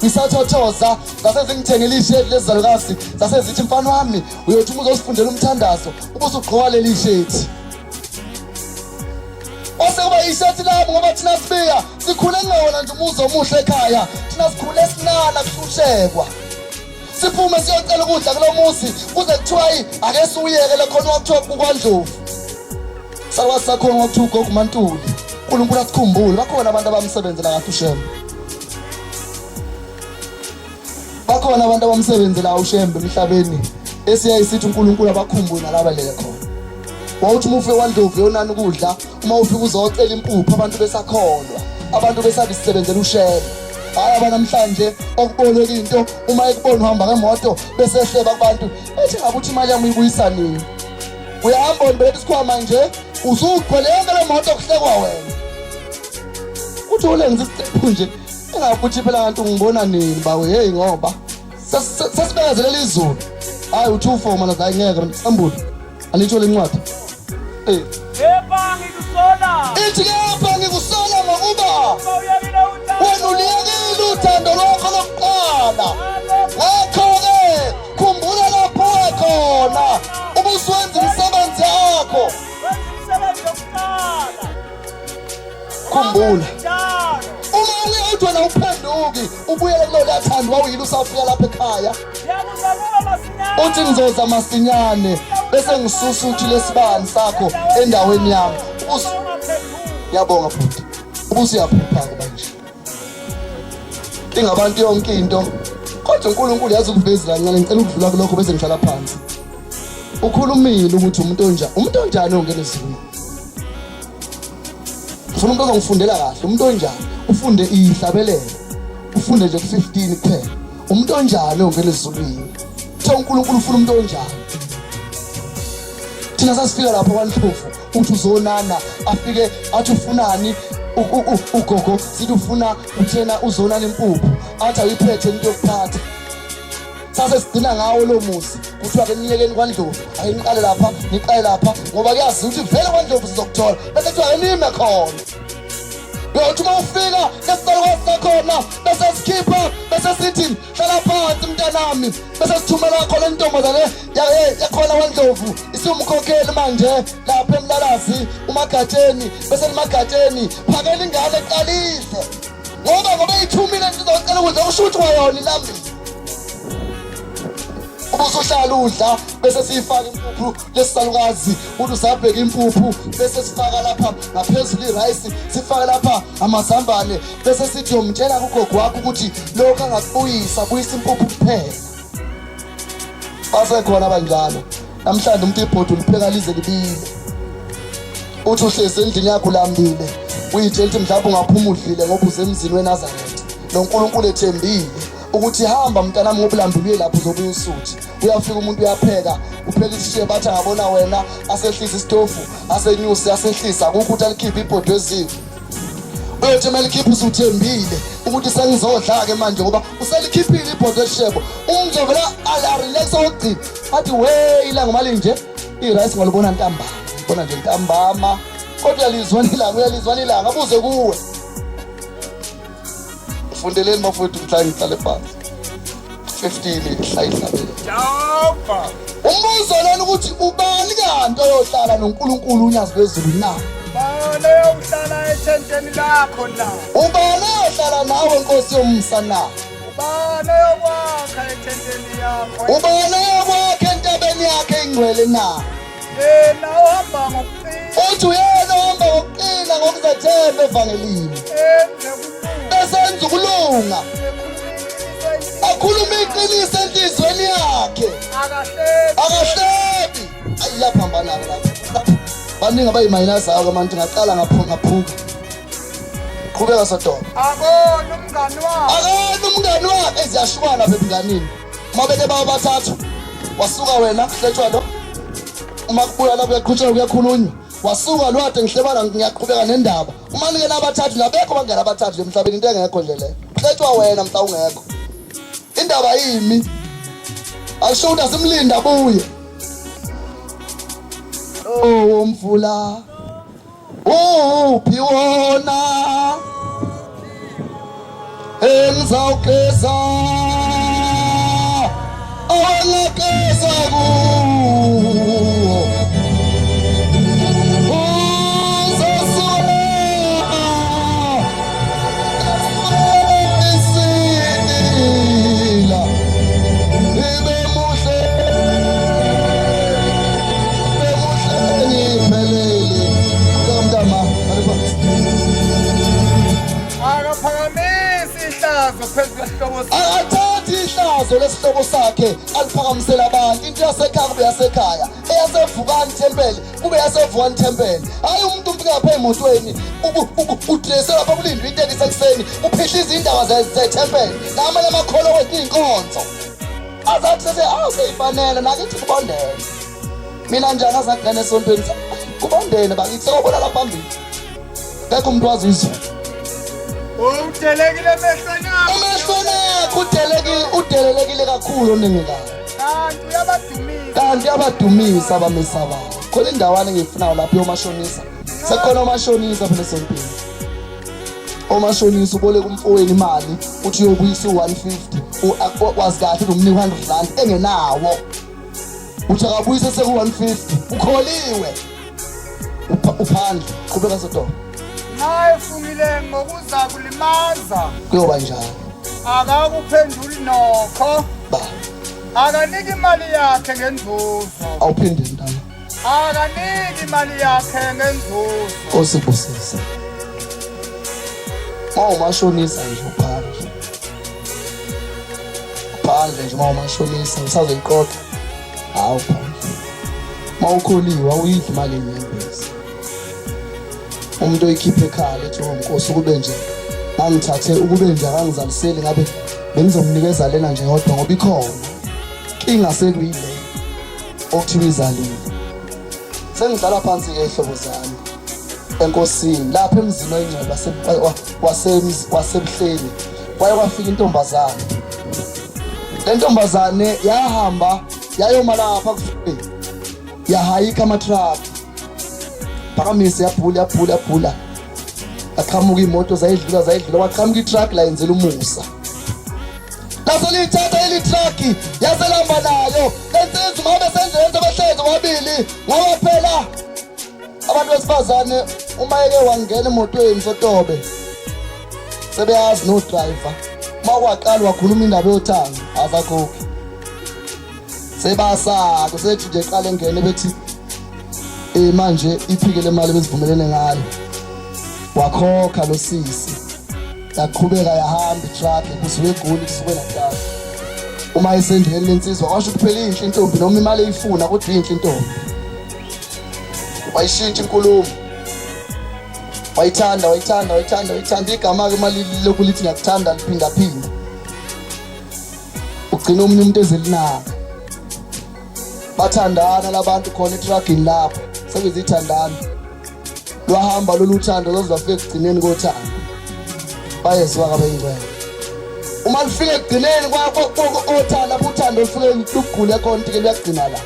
ngisathothoza zase ngithengela isheti lezalukazi zase zithi mfana wami uyothi uzosifundela umthandazo ubusugqoka leli sheti osekuba isheti lami ngoba thina Sibiya sikhule ngona nje umuzi omuhle ekhaya thina sikhule sinana kuhlushekwa siphume siyocela ukudla kulomuzi kuze kuthiwa ake suyekele khona wakuthiwa kuKwaNdlovu sakwazi sakhona wakuthiwa ugogo Mantuli uNkulunkulu asikhumbule bakhona abantu abamsebenzela kahle uShembe bakhona abantu abamsebenzela uShembe emhlabeni esiyayisithi uNkulunkulu abakhumbule nalaba lele khona wawuthi umufe kwaNdlovu yonani ukudla uma ufika uzocela impuphu abantu besakholwa abantu besabisebenzela uShembe hayi abanamhlanje okuboleka into uma ekubona uhamba ngemoto bese ehleba kubantu ethi ngabe uthi imali yami uyibuyisa nini uyahamba ubelethe isikhwama nje usuqhwele yonke le moto kuhlekwa wena uthi ulengisa isitephu nje engabe uthi phela kanti ngibona nini bawe hey ngoba sesibekezelela izulu hayi uthi ufoma la hayi ngeke Sambulo anitsho lencwadi Kepha ngikusola ithi kepha ngikusola ngokuba wena uliyekile uthando lwakho lokuqala ngakho-ke khumbula lapho wekhona ubuswenza imisebenzi yakho khumbula uma uyathi wena uphenduki ubuyele kulolu thando wawuyile usafika lapha ekhaya uthi ngizoza masinyane bese ngisusa uthi lesibani sakho endaweni yami yabonga futhi ubusiyaphuphaka manje ingabantu yonke into kodwa uNkulunkulu yazi ukuvezela kancane ngicela ukudlula kulokho bese ngihlala phansi ukhulumile ukuthi umuntu onjani ongena ezweni ufuna umuntu ozongifundela kahle umuntu onjani ufunde ihlabelelo ufunde nje ku15 kuphela umuntu onjani ongena ezulwini uthe uNkulunkulu ufuna umuntu onjani thina sasifika lapha kwaNdlovu uthi uzonana afike athi ufunani ugogo sithi ufuna uthena uzonana impuphu athi ayiphethe into yokuphatha sase sidina ngawo lo muzi kuthiwa ke niyekeni kwaNdlovu ayiniqale lapha ngoba kuyazi ukuthi vele kwaNdlovu sizokuthola bese kuthiwa nime khona uyothi uma ufika lesikolo sakho khona bese sikhipha bese sithi hlala phansi mntanami bese sithumela khona intombazane yakhona waNdlovu isumkhokheli manje lapha eMlalazi uMagatsheni bese eMagatsheni phakela ingane eqalise ngoba ithumile sizocela ukudla kushuthwa yona lami ubusuhlala udla bese siyifaka impuphu lesisalukazi uthi usabheka impuphu bese sifaka lapha ngaphezulu irice sifaka lapha amazambane bese sithi yomtshela kugogo wakho ukuthi lokho angakubuyisa buyisa impuphu kuphela basekhona abanjalo namhlanje umuntu ibhodo lipheka lize libile uthi uhlezi endlini yakho lambile uyitshela ukuthi mhlawumbe ungaphuma udlile ngoba usemzini weNazaretha noNkulunkulu ethembile ukuthi hamba mntanami ngobulambile lapho uzobuya usuthi uyafika umuntu uyapheka upheka isishe bathi angabona wena asehlisa isitofu asenyusi asehlisa akukho ukuthi alikhiphe ibhodo eziwe uyothi melikhiphe usuthembile ukuthi sengizodla ke manje ngoba uselikhiphile ibhodo eshebo umzovela relax ogcina athi we ilanga mali nje irice ngalibona ntambama ubona nje ntambama kodwa uyalizwana ilanga abuze kuwe fundeleni bafowethu mhlanje ihlale phansi 15 hlayihlabele Jawuba. umbuzo lona ukuthi ubani kanti oyohlala noNkulunkulu unyazi lwezulu na Bale uhlala ethenteni lakho la. ubani oyohlala nawe Nkosi yomsa na Bale yokwakha ethenteni yakho. ubani oyokwakha entabeni yakhe ingcwele na Yena ohamba ngokuqina. uthi uyena ohamba ngokuqina ngokuzethemba evangelini besenza ukulunga akhuluma iqiniso enhlizweni yakhe akahlebi ayiyaphambana lapha baningi abayimayinasi ayo manje ngaqala ngaphuka qhubeka Sodoma akona umngani wakhe eziyashukana bebinganini mabeke bawo bathathu wasuka wena hletshwa lo uma kubuya la kuyaqhutshwa kuyakhulunywa wasuka lwade ngihlebana ngiyaqhubeka nendaba uma ningena abathathu nabekho bangena abathathu emhlabeni into engekho nje le hletshwa wena mhla ungekho indaba yimi ashuda simlinda abuye oh umfula uphi wona engizawugeza awalakeza kuwo akathathi ihlazo lesihlobo sakhe aliphakamisela abantu into yasekhaya kube yasekhaya eyasevukani thempele kube yasevukani thempele hayi umuntu ufika lapha emotweni udrese lapha kulindwa itekisi ekuseni uphihliza indaba zethempele namanye amakholo wethu iy'nkonzo azathi seyifanele nakithi kubondene mina njani azangena esontweni kubondene bakithi sekobona la phambili ngekho umuntu wazizwa udelekile emehlweni akho udelelekile kakhulu onengekayo kanti uyabadumisa abamesabayo khona indawana engiyifunayo lapho yomashonisa sekhona omashonisa phela esontweni omashonisa uboleka umfowenu imali uthi uyobuyisa u150 wazi kahle umnika 100 rand engenawo uthi akabuyise seku150 ukholiwe uphandle qhubeka Sodoma naye fungile ngokuza kulimaza kuyoba njalo akakuphenduli nokho ba akaniki imali yakhe ngenzuzo awuphinde ntana akaniki imali yakhe ngenzuzo osibusisa mashonisa nje uphandle nje mashonisa usazoyiqoqa hawu phandle mawukholiwe awuyidli imali enyembezi umuntu oyikhiphe ekhaya ethi Nkosi kube nje angithathe ukube nje akangizaliseli ngabe bengizomnikeza lena nje kodwa ngoba ikhona inkinga sekuyile okuthiwa izalile sengihlala phansi ke ehlobo zami enkosini lapha emzini oyingcwele wasebuhleni kwaye kwafika intombazane le ntombazane yahamba yayoma lapha kufike yahayika amatrap phakamisa yaphula aqhamuka imoto zayidlula waqhamuka itruck la yenzela umusa laselithatha eli truck yaselamba nayo lensizwa mabe sendleleni abahlezi wabili ngoba phela abantu besifazane uma eke wangena emotweni sotobe sebeyazi no driver uma waqala wakhuluma indaba yothando azakhokhi sebasa kusethi nje qale ngene bethi manje iphike le mali bezivumelene ngayo wakhokha lo sisi yaqhubeka yahamba itruck kusuke eGoli kusuke nakhaya uma isendleleni lensizwa washo kuphela inhle intombi noma imali eyifuna kodwa inhle intombi wayishintsha inkulumo wayithanda igama ke mali lokulithi ngiyakuthanda liphinda ugcina omunye umuntu ezelinaka bathandana labantu khona etruckini lapho sebezithandana lwahamba lolu thando lozafika ekugcineni kothando bayezwa kabeyingcwele uma lifika ekugcineni othanda uthando lufike lugule khona ke liyagcina la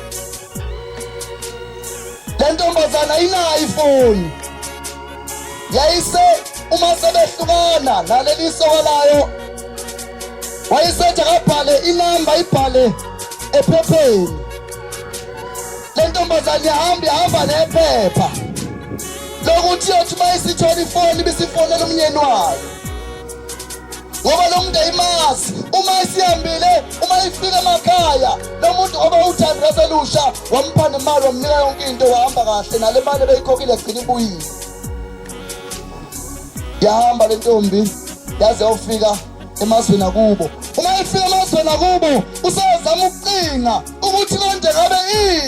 le ntombazana inayo ifoni yayise uma sebehlukana naleli soka layo wayisethe akabhale inamba ibhale ephepheni le ntombazane yahamba nephepha lokuthi yothi mayisithola ifoni bisifonela umnyeni wayo ngoba lo muntu ayimazi uma isihambile uma ifika emakhaya lo muntu ngoba uthanda selusha wampha nemali wamnika yonke into wahamba kahle nale mali beyikhokhile egcina ibuyile yahamba le ntombi yaze yofika emazweni akubo uma ifika emazweni akubo usezama ukucinga ukuthi konje ngabe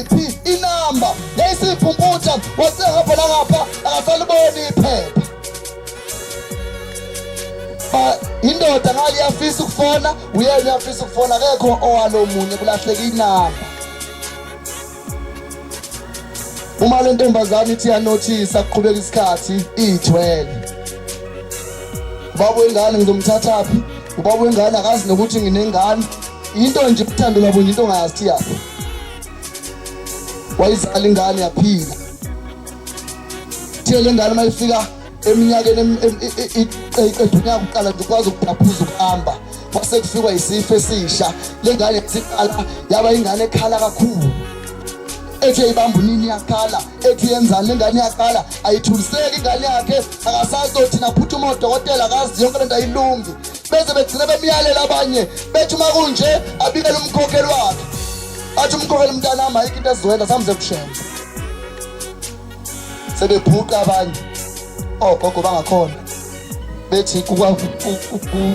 iphi inamba yayisiphumputha wasehamba lapha akasaliboni iphepha indoda ngali yafisa ukufona uyena yafisa ukufona akekho owalomunye kulahleka inamba uma le ntombazana ithi yanothisa kuqhubeka isikhathi ithwele ubaba wengane ngizomthatha phi ubaba wengane akazi nokuthi nginengane into nje uthando labo nje into ongayazi yaphi wayizala ingane yaphila thele ingane mayifika eminyakeni edunya kuqala ukwazi ukuphuza ukuhamba kwase kufikwa isifo esisha lengane isiqala yaba ingane ekhala kakhulu ethi ibamba unini yakhala ethi yenzani lengane yakhala ayithuliseki ingane yakhe akasazothi naphuthuma udokotela akazi yonke lento ayilungi beze begcina bemiyalela abanye bethi uma kunje abikele umkhokheli wakhe athi umkhokheli mntanami ayikho into ezizoyenza samze kushema sebephuqa abanye ogogo bangakhona bethi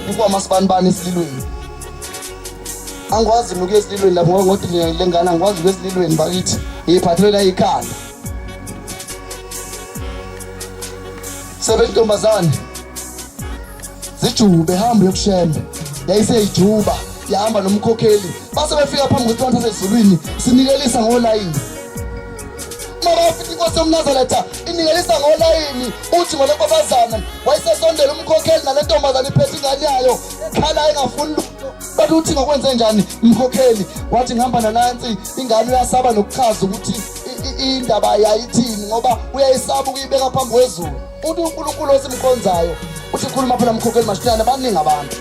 kukwamasibanibani esililweni angikwazi ukuya esililweni lapho ngokuthi lengane angikwazi ukuya esililweni bakithi ngiyiphathela ikhanda sebentombazane zijube hambe yokushembe yayiseyijuba yahamba nomkhokheli base befika phambi kwethu sezulwini sinikelisa ngolayini mabafika inkosi yomNazaretha inikelisa ngolayini uthi ngolenkosazana wayesesondela umkhokheli nalentombazana iphethe ingane yayo ekhala engafuni lutho bathi uthi ngokwenze njani umkhokheli wathi ngihamba nanansi ingane uyasaba nokuchaza ukuthi indaba yayithini ngoba uyayisaba ukuyibeka phambi kwezulu uthi uNkulunkulu osimkhonzayo uthi khuluma phela umkhokheli mashilana baningi abantu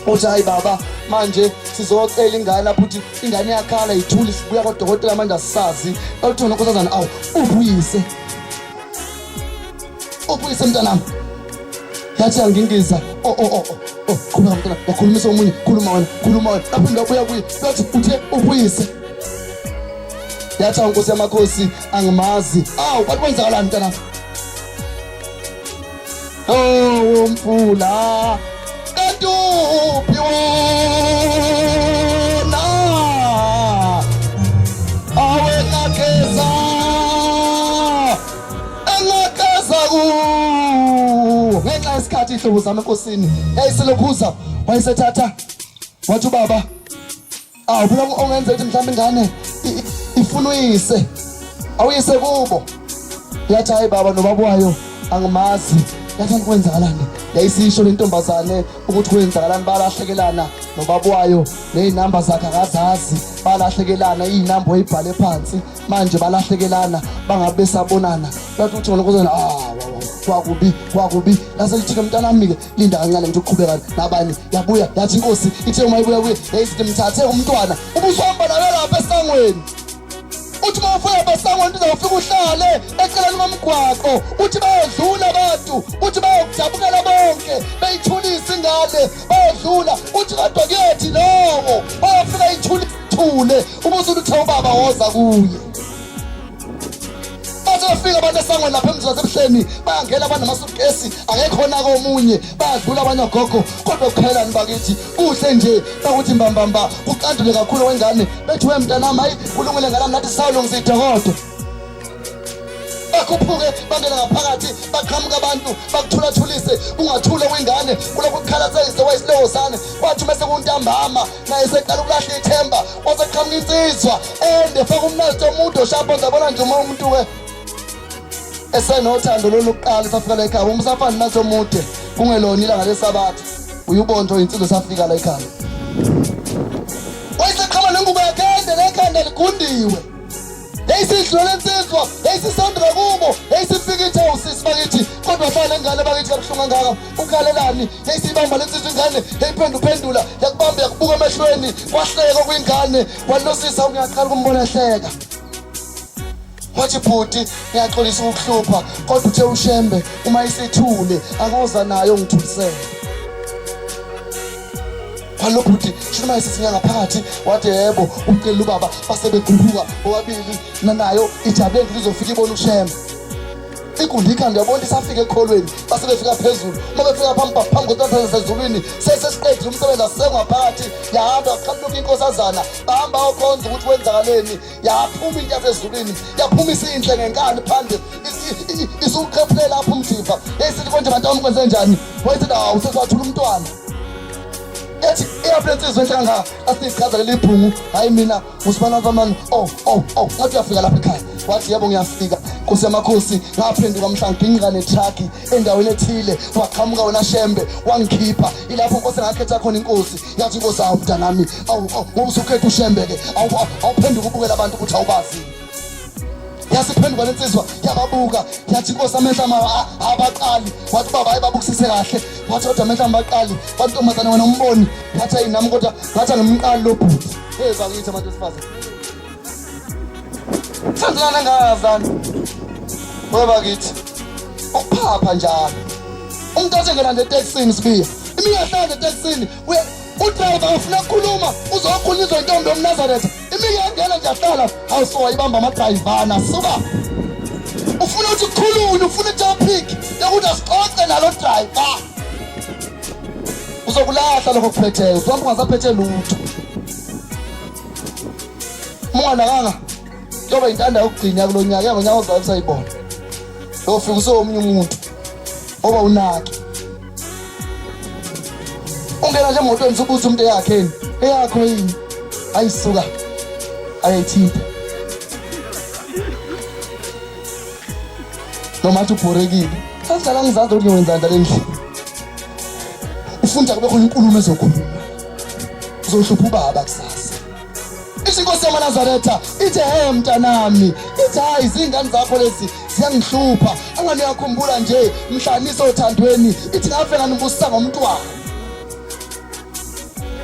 uthi hayi baba manje sizocela ingane lapho uthi ingane yakhala ithuli sibuya kodokotela manje asisazi uthi unkosazana awu ubuyise mntanami yathi angingiza khuluma mntana wakhulumisa omunye khuluma wena lapho ngabuya kuyi yathi uthe ubuyise yathi inkosi yamakhosi angimazi awu bathi kwenzakalani mntanami mfula kaduphi wena awengakeza ngenxa yesikhathi ihlobo zami enkosini yayiselokhuza wayesethatha wathi ubaba phela ongenza ukuthi mhlawumbe ingane ifuna uyise awuyise kubo yathi hayi baba nobaba wayo angimazi yathi kwenzakalani yayisisho lentombazane ukuthi kwenzakalani balahlekelana nobaba wayo nezinamba zakhe akazazi balahlekelana izinamba oyibhale phansi manje balahlekelana bangabe sabonana bathi uthi ngokuzona kwakubi lase lithi mntanami-ke linda kancane ngithi uqhubeka nabani yabuya yathi inkosi ithe uma ibuya yayisithi mthathe umntwana ubusihamba nawe lapha esangweni uthi uma ufika besangweni uzawufika uhlale eceleni komgwaqo uthi bayodlula abantu uthi bayokujabukela bonke beyithulisa ingane bayodlula uthi kadwa kuyethi lowo bayofika ithule ubuzulu uthe ubaba woza kuye bazofika abantu esangweni lapha emzini wasebuhleni bayangena abantu namasukesi akekhona komunye bayadlula abanye ogogo kodwa kuqhelani bakithi kuhle nje bakuthi mbambamba kuqandule kakhulu wengane bethi we mntanami hayi kulungile ngalami nathi sawulungisa idokodo bakhuphuke bangena ngaphakathi baqhamuka abantu bakuthulathulise kungathule wengane kulokhu kukhalathelise wayisilowosane wathi mase kuntambama naye seqala ukulahla ithemba waseqhamuka insizwa ende faka umnalito omude oshapho zabona nje umuntu we esenothando loluqala safika la ekhaya umsafani naso mude kungelona ilanga lesabatha uyubonto insizwa safika la ekhaya wayeseqhama nengubo yakhe lekhanda ligundiwe yayisidlo lensizwa yayisisondra kubo yayisifika ithe usisi bakithi kodwa fana ingane bakithi kabuhlungu kangaka ukhalelani yayisibamba lensizwa ingane yayiphenduphendula yakubamba yakubuka emehlweni kwahleka kwingane kwanosisa ungaqala ukumbona ehleka wathi bhuti ngiyaxolisa ukuhlupha kodwa uthe ushembe uma isithule akoza nayo ngithulisele kwalo bhuti shuma isisinya ngaphakathi wathi yebo umcela ubaba basebekhuluka bobabili nayo ijabule ngizofika ibona ushembe ikundika ndiyabona isafika ekholweni basebefika phezulu uma befika phambi kotatha sezulwini sesesiqedile umsebenzi asengaphakathi yahamba yaqhamuka inkosazana bahamba okhonza ukuthi wenzakaleni yaphuma into yasezulwini yaphuma isinhle ngenkani phandle isuqhephule lapho umjiva yayisithi konje bantu amkwenze njani wayethi hawu sesiwathula umntwana yathi iyaphlensizwe enhle kangaka asiyichaza leli bhungu hayi mina ngusibana zamani ngathi uyafika lapha ekhaya wathi yebo ngiyafika Nkosi yamakhosi ngaphenduka mhla ngibhinqa netruck endaweni ethile waqhamuka wena Shembe wangikhipha ilapho Nkosi ngakhetha khona inkosi yathi Nkosi awu mntanami ngoba usukhetha uShembe ke awuphenduka ubukela abantu ukuthi awubazi yasiphenduka lensizwa yababuka yathi Nkosi amehla abaqali wathi baba ayibabukisise kahle wathi kodwa amehla abaqali wathi ntombazane wena umboni yathi ayinami kodwa ngathi ngimqali lo bhuti bakithi abantu besifazane Sandana ngazana weba kithi ukuphapha njalo umuntu athengena netaxini Sibiya imiyahlanga etaxini udriver ufuna ukukhuluma uzokhulunyiswa intombi yomNazaretha imiyangena nje ahlala awusowa ibamba amadrivana suka ufuna ukuthi ukukhulunywe ufuna topic yokuthi asixoxe nalo driver uzokulahla lokho kuphetheyo sonke ungasaphethe lutho mwana kanga Ngoba intanda ukugcina kulonyaka yangonyaka ozayo usayibona. Lofika usomunye umuntu oba unaki. Ungena nje emotweni ubuza umuntu yakhe eyakho yini ayisuka ayithipha. Noma athi ubhorekile. Sasala ngizanza ukuthi ngiwenza ndale endlini. Ufunda kube khona inkulumo ezokhuluma. Uzohlupha ubaba kusasa. Inkosi yamaNazaretha ithi hey mntanami ithi hayi izingane zakho lezi ziyangihlupha angani yakhumbula nje mhlanisa othandweni ithi ngafela ngibusisa ngomntwana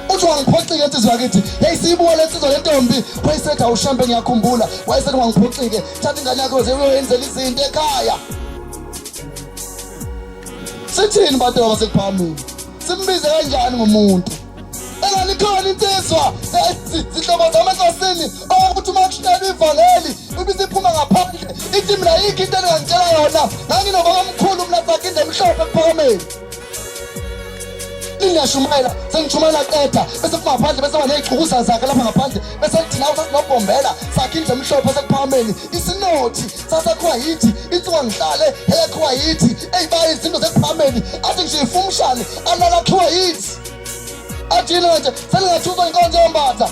uthi wangiphoxike insizwa yakithi yayisibuka lensizwa lentombi wayesethi awushambe ngiyakhumbula wayesethi wangiphoxike thatha ingane yakho zeyenzela izinto ekhaya sithini bantu abasekuphamini simbize kanjani ngomuntu Engalikhona insizwa zihlobo zamasosini ukuthi uma kushaya ivangeli ubisiphuma ngaphandle ithi mina yikho into engangitshela yona nganginoba omkhulu mina sakinde emhlophe ephakameni Niyashumayela sengishumayela qeda bese phuma ngaphandle bese banezigqukuza zakhe lapha ngaphandle bese lithi nawe sasinobombela sakinde emhlophe sekuphakameni isinothi sasakhuwa yithi insuka ngihlale ekhuwa yithi eyibaye izinto sekuphakameni athi nje ifumshane alala khuwa yithi Ajile nje seningathuzwa inkonzo yoMbatha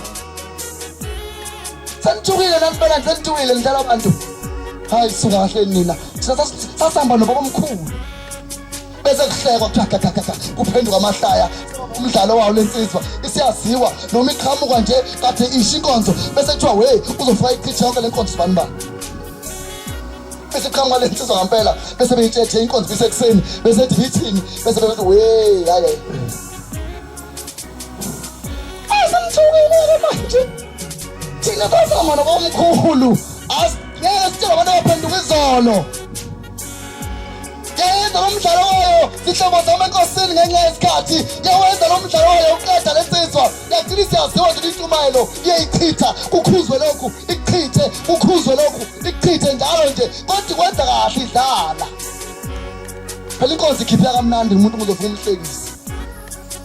Senithukile nanibela senithukile ngidlala abantu hayi suka kahle nina sasihamba nobaba omkhulu bese kuhlekwa kuphenduka amahlaya umdlalo wawo lensizwa isiyaziwa noma iqhamuka nje kade isho inkonzo bese kuthiwa we uzofika ichithi yonke lenkonzo bani bese qhamuka lensizwa ngempela bese beyitshethe inkonzo bisekuseni bese ethi bithini bese bethi we hayi asamthukile manje thina bazama nobomkhulu ngeke sitshela abantu abaphenduka izolo yenza lo mdlalo wayo sihlobo zami enkosini ngenxa yesikhathi yawenza lo mdlalo wayo uqeda lensizwa yakuthi siyaziwa ukuthi intumayelo iyayichitha kukhuzwe lokhu ikuchithe kukhuzwe lokhu ikuchithe njalo nje kodwa kwenza kahle idlala phela inkonzo ikhiphela kamnandi umuntu uzofuna umhlekisi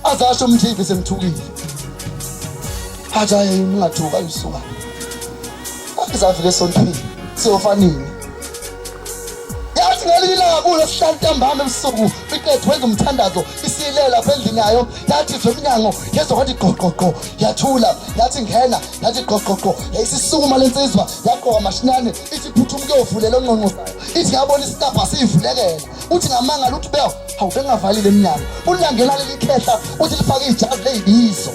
azasho umthivi semthukile hajaye ungathuka ayisuka akuzafika esontweni siyofanini yathi ngelila kulo sihlala ntambama ebusuku iqedwe wenza umthandazo isilela lapha endlini yayo yathi eminyango yezwa kwathi goqoqo yathula yathi ngena yathi goqoqo yayisisukuma lensizwa yaqoka mashinane ithi phuthume kuyovulela onqonqozayo ithi yabona isitapha sivulekela uthi ngamangala uthi beyo hawu bengavalile eminyango ulangela leli khehla uthi lifake ijazi leyibizo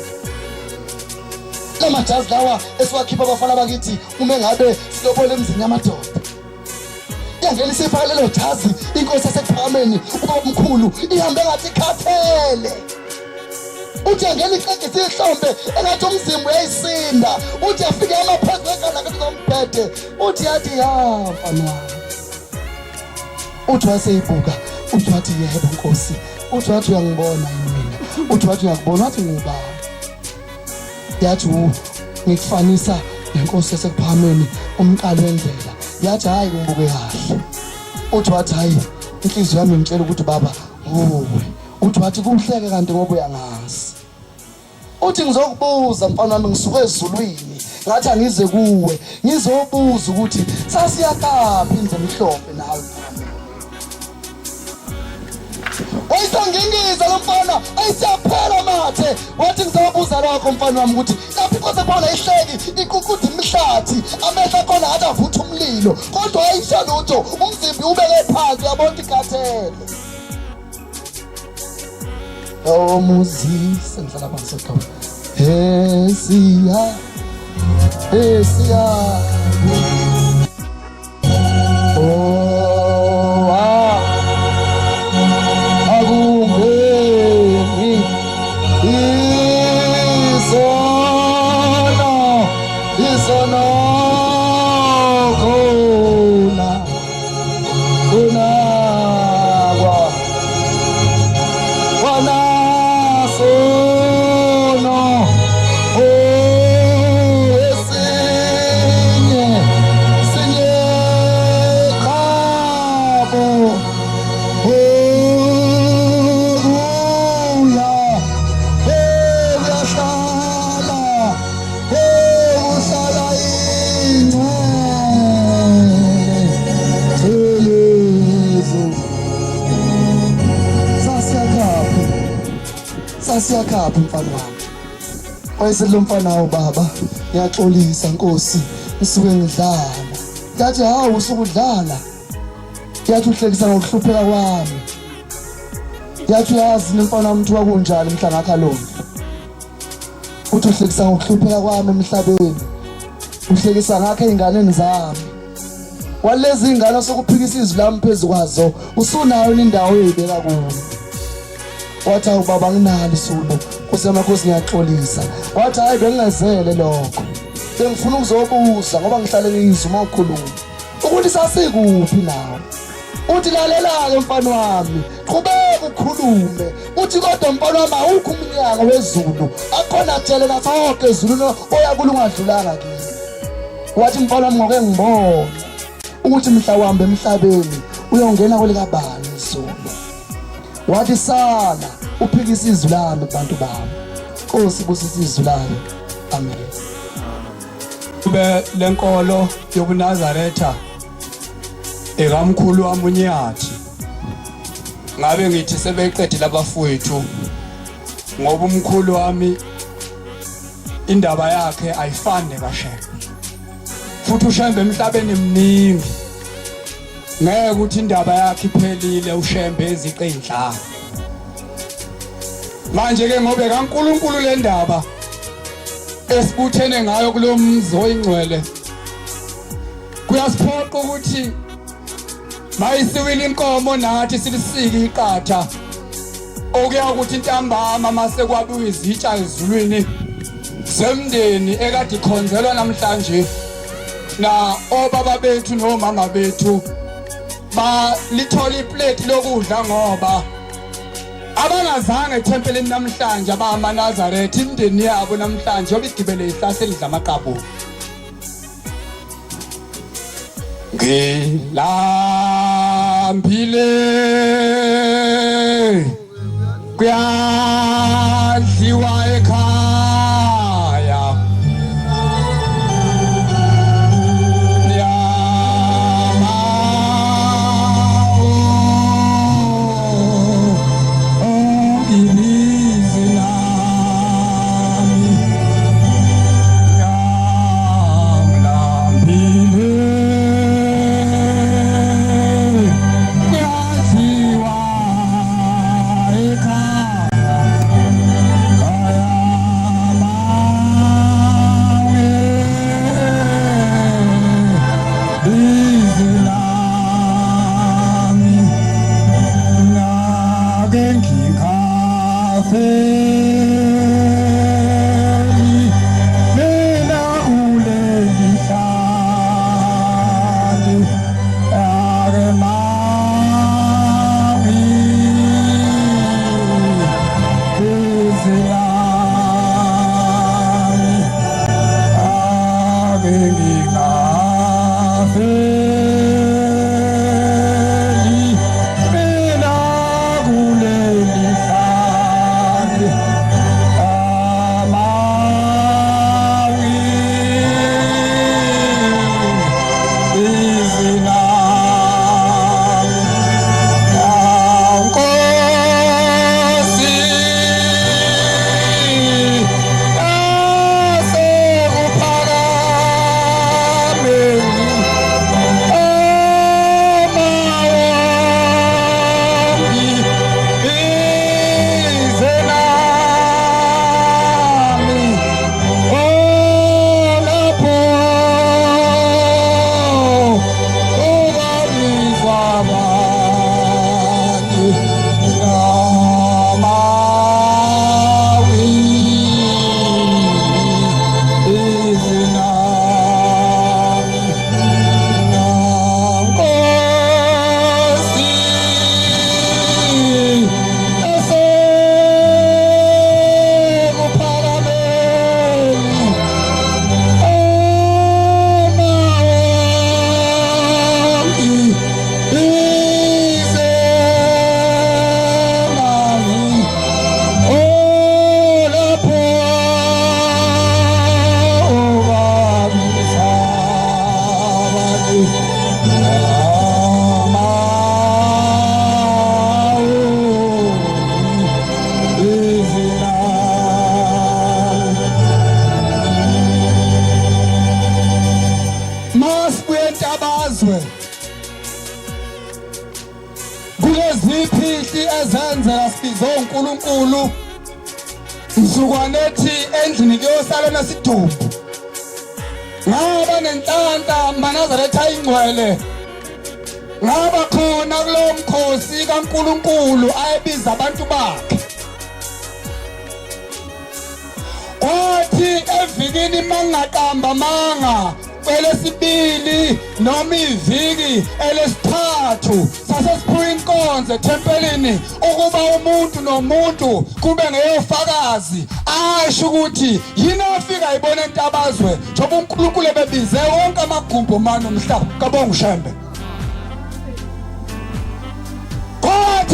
lamajazi lawa esiwakhipha abafana bakithi uma ngabe silobole emzini yamadoda yangena isifaka lelo jazi inkosi yasekuphakameni ubaba omkhulu ihambe ngathi khaphele uthi yangena iqedise ihlombe engathi umzimba uyayisinda uthi yafike amaphezu ekhanda ngathi zombhede uthi yathi ya mfana uthi waseyibuka uthi wathi yebo nkosi uthi wathi uyangibona mina uthi wathi uyakubona wathi ngubani yathi ngikufanisa nenkosi yasekuphakameni umqalo wendlela yathi hayi ngibuke kahle uthi wathi hayi inhliziyo yami ngitshela ukuthi baba uwe uthi wathi kumhleke kanti ngoba uyangazi uthi ngizokubuza mfana wami ngisuke ezulwini ngathi angize kuwe ngizobuza ukuthi sasiyakaphi indlela mhlophe nawe wayisangingiza lo mfana ayisiyaphela mathe wathi ngizobuza lokho mfana wami ukuthi lapho inkosi ekhona ihleki iququda imihlathi amehla khona ngathi avutha umlilo kodwa ayisho lutho umzimbi ubeke phansi uyabona ikhathele muzi sengihlala phansi ekhaya esiya siyakaphi mfana wami wayeselo mfana ubaba ngiyaxolisa nkosi ngisuke ngidlala yathi hawu usukudlala yathi uhlekisa ngokuhlupheka kwami yathi yazi mfana wami uthiwa kunjani mhla ngakhalona uthi uhlekisa ngokuhlupheka kwami emhlabeni uhlekisa ngakho einganeni zami walezi ingane sokuphikisa izwi lami phezulu kwazo usunayo indawo eyibeka kuyo wathi ubaba nginalo isulu Nkosi yamakhosi ngiyaxolisa wathi hayi bengingazele lokho bengifuna ukuzobuza ngoba ngihlale ngizwa uma ukhuluma ukuthi sasikuphi nawe uthi lalela-ke mfana wami qhubeka ukhulume uthi kodwa mfana wami awukho umnyango wezulu akhona tshele nasonke ezulwini oyakulo ungadlulanga kimi wathi mfana wami ngoke ngibona ukuthi mhla wambe emhlabeni uyongena kwelikabani izulu wathi sala uphikisa izwi lami abantu bami Nkosi busisa izwi lami amen kube lenkolo yobuNazaretha ekamkhulu wami uNyathi ngabe ngithi sebeqedile abafowethu ngoba umkhulu wami indaba yakhe ayifane kaShembe futhi uShembe emhlabeni emningi ngeke ukuthi indaba yakhe iphelile uShembe eziqe enhlanga manje ke ngobe kaNkulunkulu le ndaba esibuthene ngayo kulomzi oyingcwele kuyasiphoqa ukuthi mayisiwile inkomo nathi silisike iqatha okuya ukuthi intambama mase kwabiwa izitsha ezulwini semndeni ekade ikhonzelwa namhlanje na obaba bethu nomama bethu ba lithola iplate lokudla ngoba abangazange ethempelini namhlanje abamaNazaretha imndeni yabo namhlanje obigibele ihlahla elidla amaqabo ngilambile kuyadliwa ekhaya ezenzela sibizo uNkulunkulu msukwanethi endlini kuyosala nasidumbu ngaba nenhlanhla maNazaretha ingcwele ngaba khona kulo mkhosi kaNkulunkulu ayebiza abantu bakhe kwathi evikini mangaqamba manga elesibili noma iviki elesithathu sasesiphiwa inkonzo ethempelini ukuba umuntu nomuntu kube ngeyofakazi asho ukuthi yini afika ibona entabazwe njengoba uNkulunkulu ebebize wonke amagumbo manje omhlaba kabonga ushembe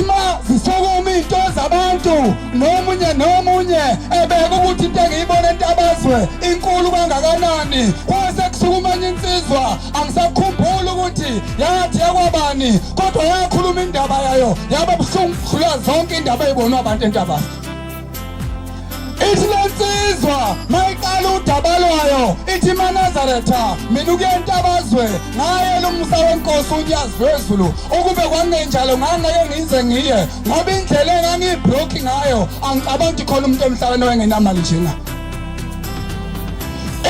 ma zisokuma into zabantu nomunye ebeka ukuthi into engiyibona entabazwe inkulu kangakanani kwase kusukumanya insizwa angisakhumbula ukuthi yathi yakwabani kodwa yakhuluma indaba yayo yaba buhlungu kudlula zonke indaba ezibonwa abantu entabazwe ithi lensizwa mayiqala udaba lwayo ithi maNazaretha mina ukuyentabazwe ngaye lo musa wenkosi unyazi wezulu ukube kwangenjalo ngangeke ngize ngiye ngoba indlela engangiblock ngayo angicabangi khona umuntu emhlabeni owengenamali njena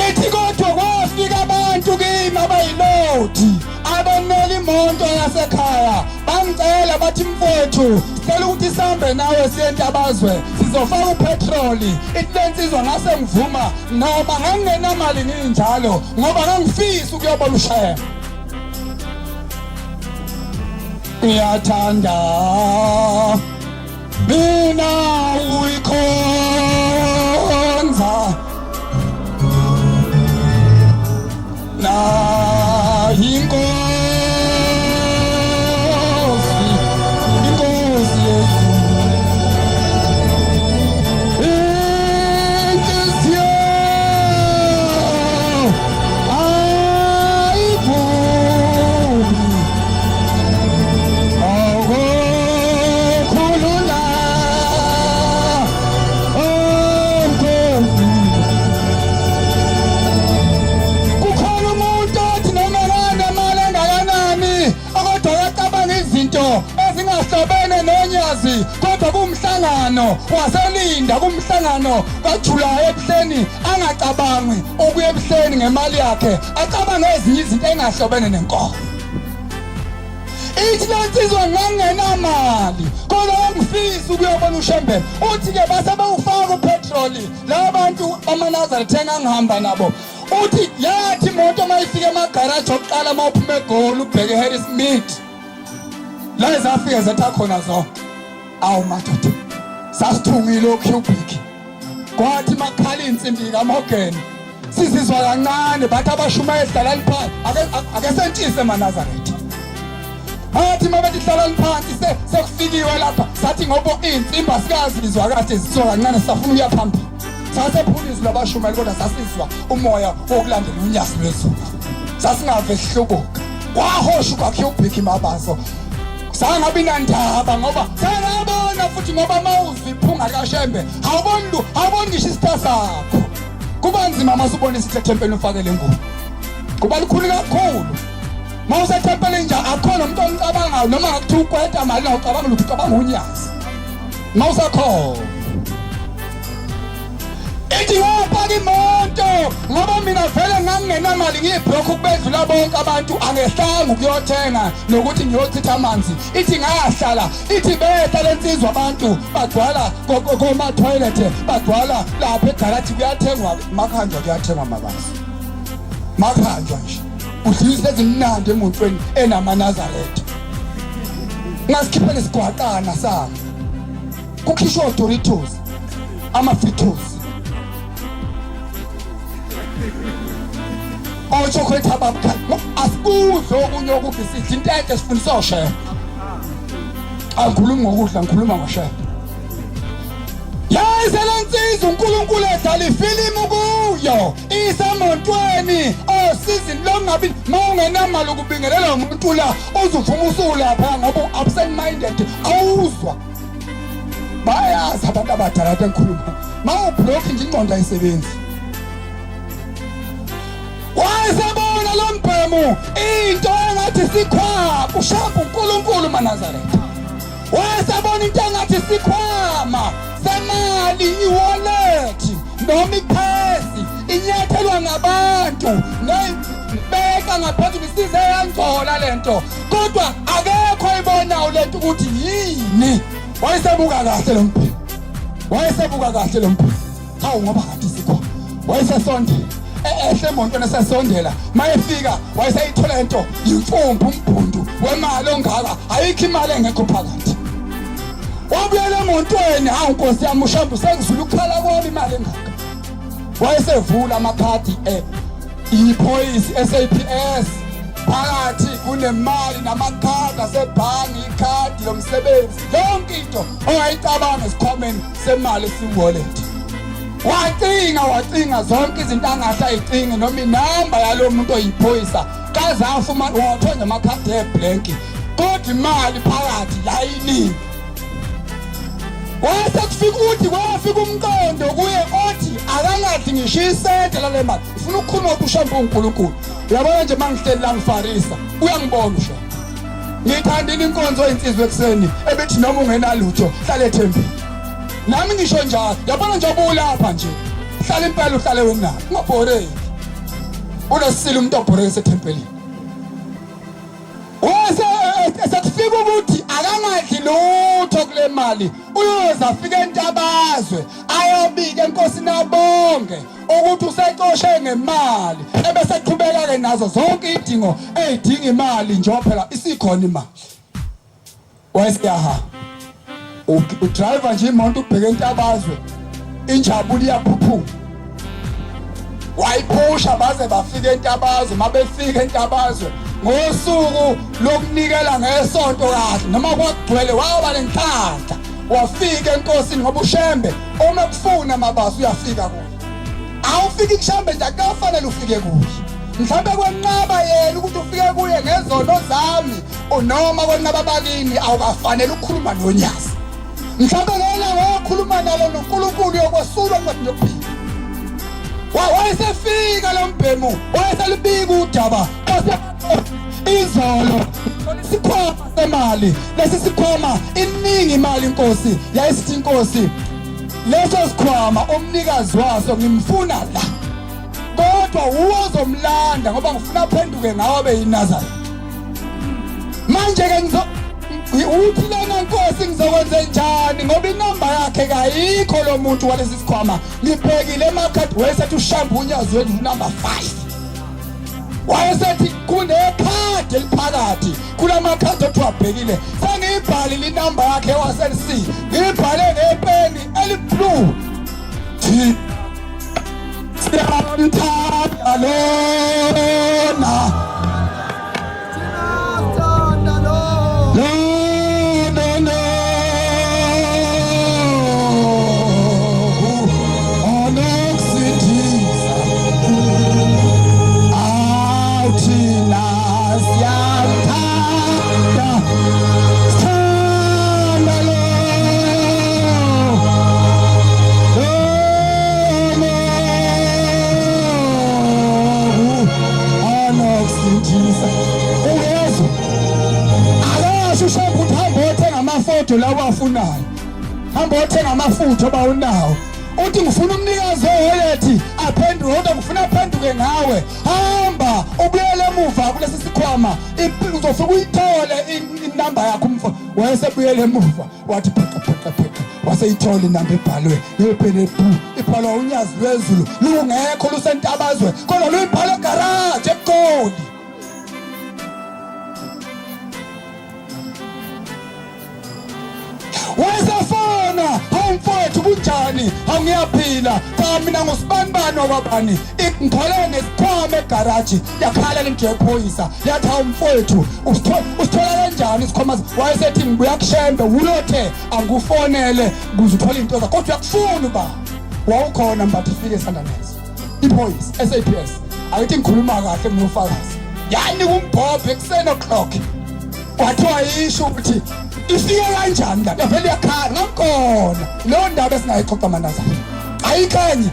ithi kodwa kwafika abantu kimi abayilodi abaneli imoto yasekhaya bangicela bathi mfowethu sicela ukuthi sihambe nawe siye eNtabazwe sizofaka upetroli ithi lensizwa ngase ngivuma noma ngangenamali nginjalo ngoba ngangifisa ukuyobona ushaya ngiyathanda mina uyikhonza na inkosi ezingahlobene nonyazi kodwa kumhlangano waselinda kumhlangano kaJulayi ebuhleni angacabangi ukuya ebuhleni ngemali yakhe acabanga ezinye izinto engahlobene nenkomo ithi lensizwa ngangenamali kodwa ngifisa ukuyobona uShembe uthi ke base bawufaka upetroli labantu amaNazaretha engihamba nabo uthi yathi imoto mayifika emagarage oqala mawuphuma eGoli ubheke Harry Smith la izafika zetha khona zonke awu madoda sasithungile ocubic kwathi makhala insimbi kaMorgan sizizwa kancane bathi abashumayeli hlalani phansi ake sentshise eManazaretha athi mabethi hlalani phansi sekufikiwe lapha sathi ngoba insimbi asikazizwa kade zizwa kancane safuna ukuya phambili sasephulisi labashumayeli kodwa sasizwa umoya wokulandela unyasi lwezulu sasingave sihlubuka kwahosha kwacubic Mabaso sangabi nandaba ngoba sanabona futhi ngoba mawuziphunga kaShembe awuboni ngisho isitha sakho kuba nzima masubona isithe tempelini ufakele ngubo kuba likhulu kakhulu mawusethempelini nje akhona umuntu omcabangayo noma ngakuthiwa ukweta mali na ucabanga ukuthi ucabanga unyazi mawusakho ithi wapaka imoto ngoba mina vele ngangenamali ngiyibhlokha ukubedlula bonke abantu angehlanga ukuyothenga nokuthi ngiyochitha amanzi ithi ngayahlala ithi behla lensizwa abantu bagcwala koma toilet bagcwala lapha egarage kuyathengwa makhanjwa kuyathengwa Mabaso makhanjwa nje udlisa ezimnandi emuntweni enamaNazaretha ngasikhiphele isigwaqana sami kukhishwa Doritos ama-Fritos chocolate ababukhala asikuzo okunye okubhisithi into enhle sifundisa uShembe angikhulumi ngokudla ngikhuluma ngoShembe yaze lensizwa uNkulunkulu edala ifilimu kuyo isamontweni osizini longabi mawungenamali ukubingelela umuntu la uzuvuma usulapha ngoba absent minded awuzwa bayazi abantu abadala enkhuluma mawublock nje ingqondo ayisebenzi wayesebona lo mbhemu into engathi sikhwama uShembe uNkulunkulu maNazaretha wayesebona into engathi sikhwama semali iwallet noma iphesi inyathelwa ngabantu nebeka ngaphezulu isize yangcola lento kodwa akekho ayibona lento ukuthi yini wayesebuka kahle lo mbhemu hawu ngoba kade sikhwama wayesesondela ehle emontweni esesondela mayefika wayesayithola into imfumbu umbhundu wemali ongaka ayikho imali engekho phakathi wabuyela emontweni hawu Nkosi yami uShembe sengizula ukukhala kwami imali engaka wayesevula amakhadi iphoyisi SAPS phakathi kunemali namakhadi asebhangi ikhadi lomsebenzi yonke into ongayicabanga esikhwameni semali esiwallet wacinga zonke izinto angasayicingi noma inamba yalo muntu oyiphoyisa kaze afumana wathonya amakhadi eblank kodwa imali phakathi layini wasekufika uthi kwafika umqondo kuye othi akangathi ngisho isente lale mali ufuna ukukhuluma uShembe uNkulunkulu uyabona nje mangihleli la ngifarisa uyangibona uShembe ngithandini inkonzo insizwe ekseni ebethi noma ungenalutho hlale ethembeni nami ngisho njalo yabona nje obulapha nje hlala impela uhlale wena ungabhoreki unesilo umuntu obhoreke esethempelini wase esekufika ukuthi akangadli lutho kule mali uyoza afike entabazwe ayobika enkosini abonge ukuthi usexoshe ngemali ebese qhubeka ke nazo zonke idingo ezidinga imali nje phela isikhona imali wayeseyaha udriver nje imoto ubheke entabazwe injabulo iyaphuphuka wayiphusha baze bafika entabazwe mabefika entabazwe ngosuku lokunikela ngesonto kahle noma kwagcwele waba lenhlanhla wafika enkosini ngoba ushembe uma kufuna Mabaso uyafika kuye awufiki kushambe nje akafanele ufike kuye mhlambe kwenqaba yena ukuthi ufike kuye ngezono zami noma kwenqaba bakini awukafanele ukukhuluma nonyazi mhlambe ngena ngokhuluma nalo noNkulunkulu yokwesulwa ngathi yokuphila wayesefika lo mbhemu wayeselibika udaba izolo sikhoma semali lesi sikhoma iningi imali inkosi yayisithi inkosi leso sikhwama umnikazi waso ngimfuna la kodwa uzomlanda ngoba ngifuna aphenduke ngawe beyiNazareth manje ke uthi lena nkosi ngizokwenza njani ngoba inamba yakhe kayikho lo muntu walesi sikhwama ngibhekile emakhadi wayesethi ushamba unyazi wethu number 5 wayesethi kunekhadi eliphakathi kulamakhadi othi wabhekile sengiyibhalile inamba yakhe waseLC ngibhale ngepeni eliblue siyamthanda lona lawa afunayo hamba othenga amafutha bawunawo uthi ngifuna umnikazi oholethi aphenduke kodwa ngifuna aphenduke ngawe hamba ubuyele emuva kulesi sikhwama uzofika uyithole inamba yakho umfo wayesebuyele emuva wathi pheka waseyithola inamba ebhalwe ngepeni ibhalwa unyazi lwezulu lungekho lusentabazwe kodwa luyibhalwe garage eGoli wayesafona awumfowethu kunjani awungiyaphila cha mina ngosibanibani wakwabani ngithole nesikhwama egaraji yakhala lento yephoyisa yathi awumfowethu usithola kanjani isikhwama wayesethi ngibuya kushembe ulothe angufonele ukuze uthole into zakho kodwa uyakufuna ba wawukhona Mbatha ifike esandanesi iphoyisa SAPS ayithi ngikhuluma kahle ngofakazi yani kumbhobhe ekuseni o'clock kwathiwa yisho ukuthi ifike kanjani la vele yakhala ngakhona lo ndaba esingayixoxa manazana ayikhanye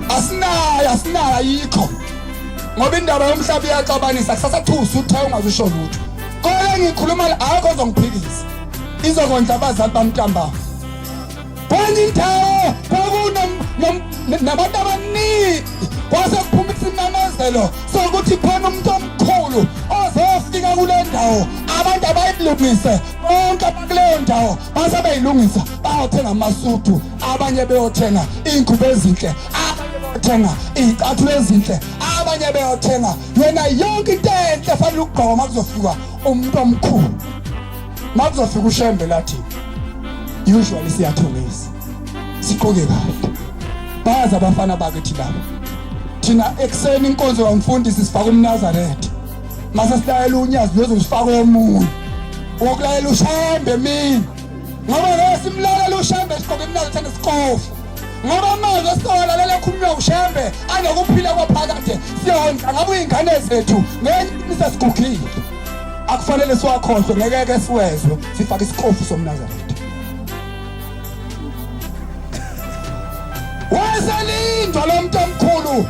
asinayo ayikho ngoba indaba yomhlaba iyaxabanisa kusasa thusa uthe ungazisho lutho kodwa ngikhuluma la akho ozongiphikisa izokondla abazali bamntamba bona indawo nabantu abaningi kwase kuphuma isimamezelo sokuthi khona umuntu omkhulu ozofika kule ndawo abantu abayilungise bonke abakuleyo ndawo base bayilungisa bayothenga amasudu abanye beyothenga ingubo ezinhle abanye beyothenga izicathulo ezinhle abanye beyothenga yena yonke into enhle efanele ukugqoka makuzofika umuntu omkhulu makuzofika ushembe lathi usually siyathungisa siqoke kahle baza abafana bakithi labo thina ekseni inkonzo yamfundisi sifaka umNazaretha mase silayela unyazi lozosifaka omunye wokulayela ushembe mina ngoba ngesimlalela ushembe siqoke umNazaretha nesikofu ngoba manje sisola lele khulunywa ushembe anokuphila kwaphakade siyonka ngabe ingane zethu ngenye sesigugile akufanele siwakhohlwe ngeke siwezwe sifaka isikofu somNazaretha wasalindwa lo muntu omkhulu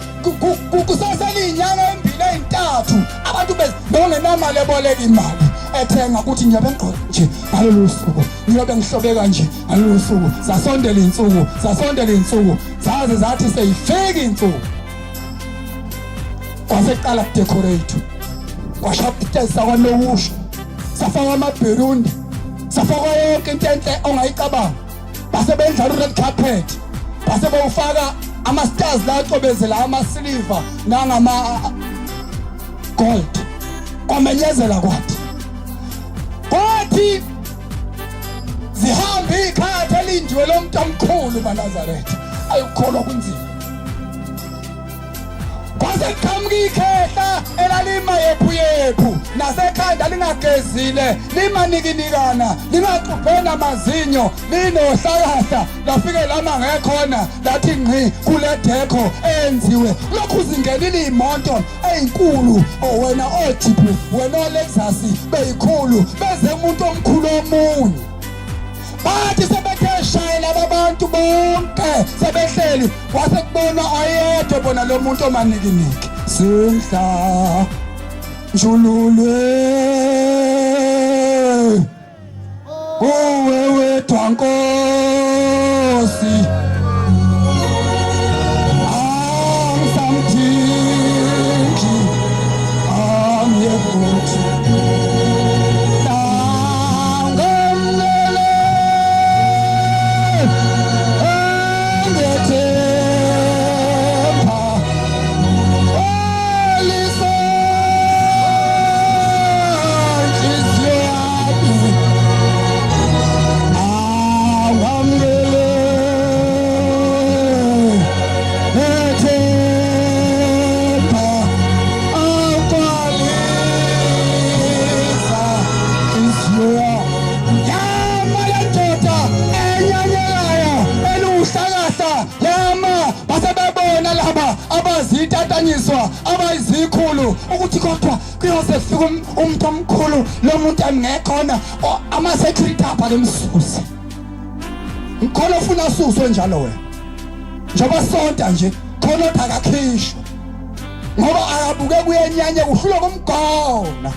kusaselinyanga embili ezintathu abantu bengenamali eboleka imali ethenga ukuthi ngiyabe ngqoke nje ngalolu suku ngiyabe ngihlobeka nje ngalolu suku zasondela insuku zaze zathi seyifika insuku kwaseqala decorate kwashapitesa kwanowusho safaka amabherundi safaka yonke into enhle ongayicabanga base bendlala red carpet base bawufaka ama-stars la acobezela ama-silver nangama-gold kwamenyezela kwathi zihambe ikhatha elindiwe lomuntu omkhulu baNazaretha ayukholwa kunzima kwase kuqhamuka ikhehla elalima yephu nasekhanda lingagezile limanikinikana lingaxubhena amazinyo linohlakahla lafike lama ngekhona lathi ngqi kule dekho enziwe lokhu zingenile imoto eyinkulu wena ojipu wena olexus beyikhulu beze umuntu omkhulu omunye bathi sebethe shayela abantu bonke sebehleli kwase kubona oyedwa bona lo muntu omanikiniki sidla njululwe uwe twankosi amsamthingi amyebuthi abazitatanyiswa abayizikhulu ukuthi kodwa kuyose fika umuntu omkhulu lo muntu angekhona ama-security apha lemsusi khona ufuna suswe njalo wena njengoba sonta nje khona othi akakhishwa ngoba akabuke kuyenyanye kuhlulwa kumgona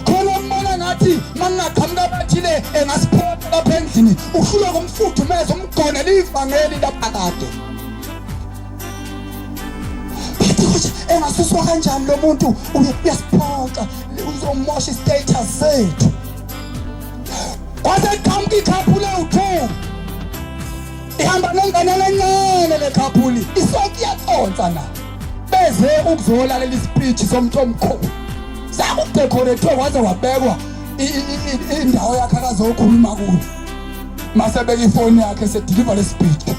khona umbona ngathi mangaqhamuka abathile engasiphotha lapha endlini uhlulwa kumfudumeza umgona livangeli lapha kade engasuswa kanjani lo muntu uyasiphoxa uzomosha istatus sethu kwase qhamuka ikhaphula u2 ihamba nengane lencane lekhaphuli isonke iyaconsa na beze ukuzolalela ispeech somuntu omkhulu sakudecorate waze wabekwa indawo yakhe akazokhuluma kuyo masebeka ifoni yakhe sedeliver le speech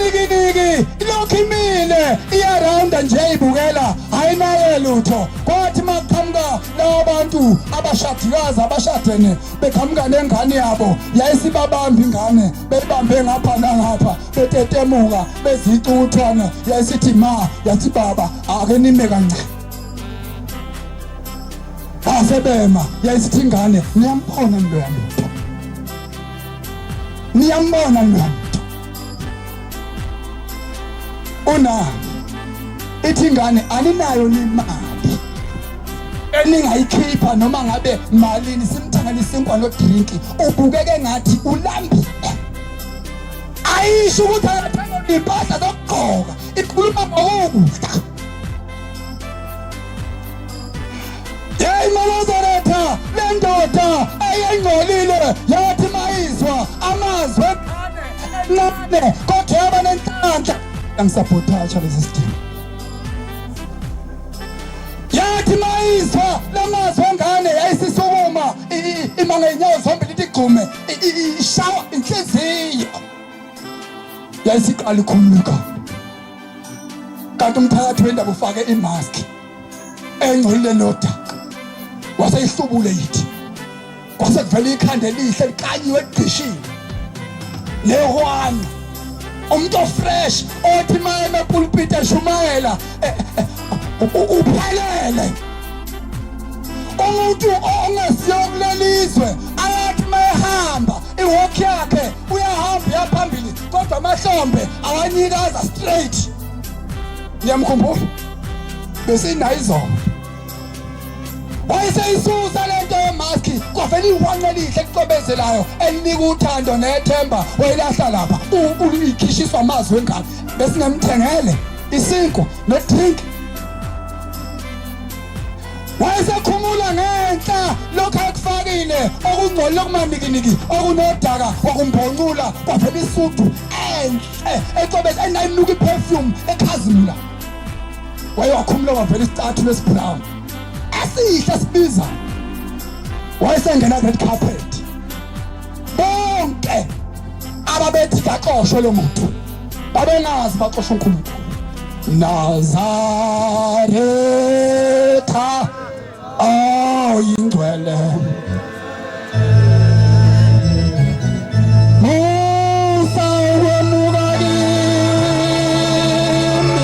nikiniki ilokhu imile iyarounda nje ibukela ayinaye lutho kwathi maqhamuka labantu abashadikazi abashadene beqhamuka nengane yabo yayisibabamba ingane beyibambe ngapha nangapha betetemuka bezicuthwana yayisithi ma yathi baba ake nime kancane asebema yayisithi ingane niyambona lo yamuntu niyambona lo una ithi ingane alinayo imali eningayikhipha noma ngabe malini simthangela isinkwa no drink ubukeke ngathi ulambile ayisho ukuthi akathanda impahla zokugqoka ikhuluma ngokudla Mabaso le ndoda ayengcolile yathi mayizwa amazwi encane kodwa yaba nenhlanhla angisabotage lesi sidingo yathi mayizwa lamazwi engane yayisisukuma imanga inyawo zombili igqume ishawa inhliziyo yayisiqala ikhululuka kanti umphakathi wendaba ufake imask engcolile nodaka waseyihlubule yithi kwase kuvela ikhanda elihle likanyiwe egqishini lehwana umuntu ofresh othi maye epulpit eshumayela uphelele umuntu ongesiyokulelizwe ayathi mayehamba iwalk yakhe uyahamba yaphambili kodwa amahlombe awanyikaza straight ngiyamkhumbula besinayo izolo wayeseyisusa lento yemaski kwavela ihwanqa elihle licobezelayo elinika uthando nethemba wayilahla lapha ulikhishiswa amazwi engane besinemthengele isinkwa no-drink. Wayesekhumula ngenhla lokhu akufakile okungcole okumaninginiki okunodaka wakumbhoncula kwaphela isudu enhle ecobeza enayinuka iperfume ekhazimula. Wayewakhumula kwaphela isicathulo lesibrown esihle sibiza. Wayesengena red carpet. Bonke ababethi kaxoshwe lo muntu babengazi baxoshwa uNkulunkulu. Nazaretha oyingcwele Musa wemuka kimi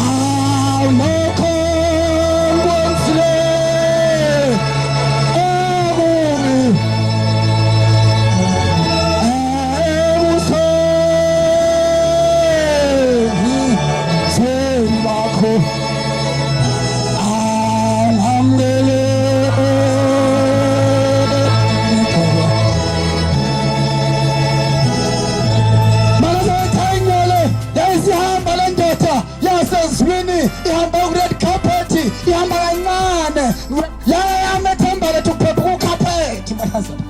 awunokho kwenzile okubi ebusweni bakho ihamba ku-red carpet ihamba kancane yamethemba lethu kuphepha ku-carpet mahazana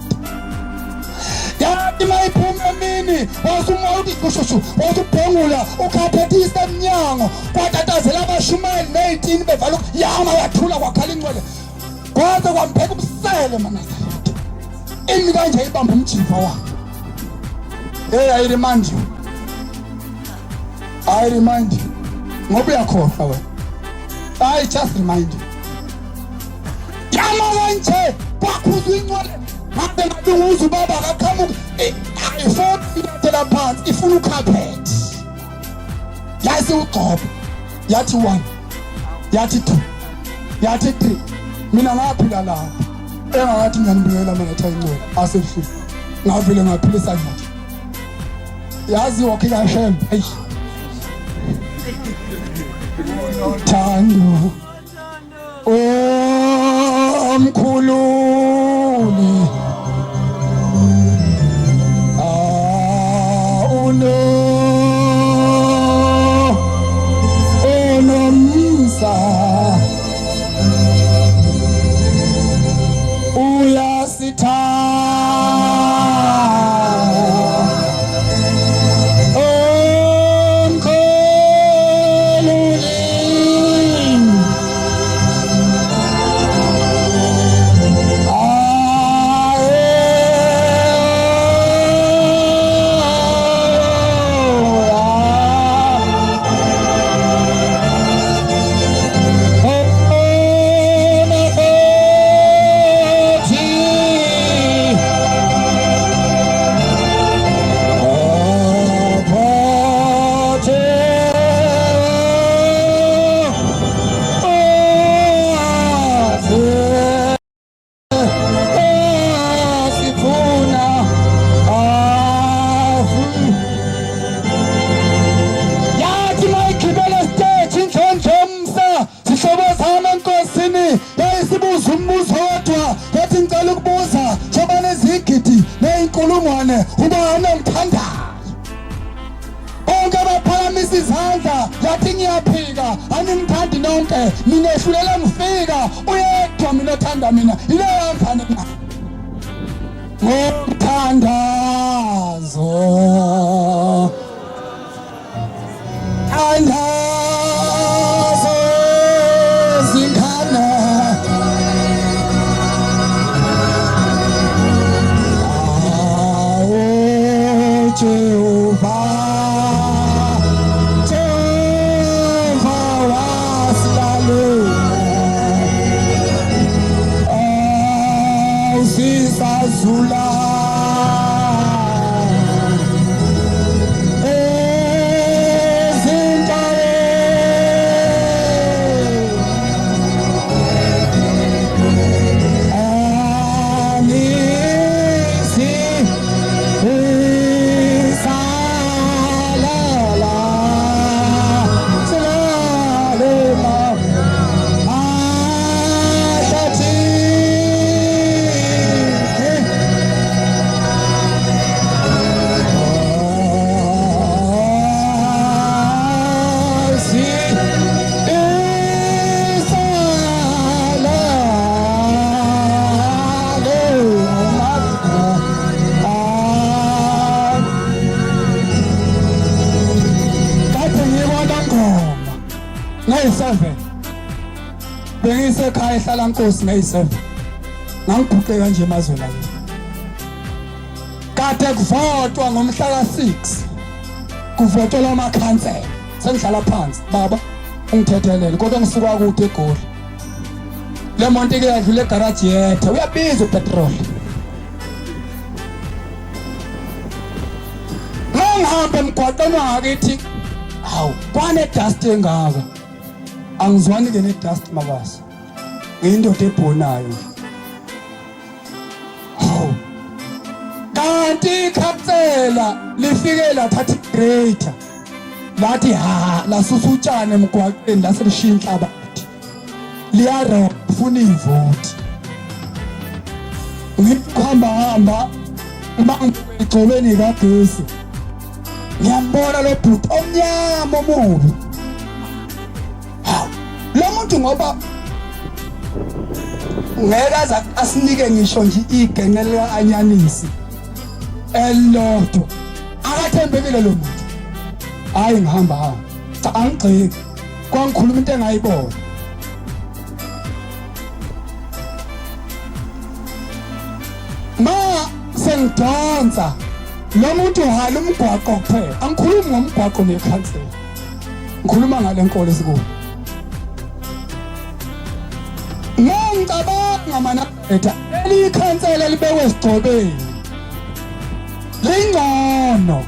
yathi mayiphuma emini wasushushu wasubhengula ucarpet isemnyango kwatatazela abashumeli ne-18 bevala yama yathula kwakhala ingcwele kwaze kwampheka ubusele manazareti imi kanje ibamba umjiva wakhe. Hey, I remind you ngoba uyakhohlwa wena. I just remind you. Yama kanje kwakhuzwa ingcwele ngabe ngabe uza ubaba akaqhamuka ifoni iyathela phansi ifuna ucarpet. Yazi ugqobo yathi 1 yathi 2 yathi 3 mina ngaphila lapha engakathi ngiyanibuyela mina etha ingcwele asefile ngavile ngaphilisa nje. Yazi wakhe kaShembe hey Thando omkhululi onomsa inkulungwane ubani omthandayo. Bonke baphakamisa izandla yathi ngiyaphika animthandi nonke mina ehlulela ngifika uyedwa mina othanda mina ile yangane na ngomthandazo andazo zikhana Jehova wasilale sisazula ekhaya ehlala Nkosi ngeyise ngangiphuke kanje emazweni la kade kuvotwa ngomhla ka6 kuvotwa lamakhansela sengihlala phansi baba ungithethelele kodwa ngisuka kude eGoli le monto ke yadlula egarage yethu uyabiza upetrol ngihamba emgwaqweni wangakithi hawu kwane dust engaka angizwani ke ne dust Mabaso ngiyindoda ebhonayo hawu kanti ikhansela lifike lathatha igrater lathi ha lasusutshane emgwaqweni laselishiya inhlabathi liyara ufuna ivoti ngihamba uma ngigcobeni kagesi ngiyambona lo bhuti omnyama omubi hawu lo muntu ngoba ngeke asinike ngisho nje igenge lika anyanisi elodwa akathembekile lo muntu hayi ngihamba cha angigxeki kwangikhuluma into engayibona ma sengidonsa lo muntu uhala umgwaqo kuphela angikhulumi ngomgwaqo nekhansela ngikhuluma ngale nkolo esikuyo ngicabanga mana etha elikhansela libekwe esigcobeni lingcono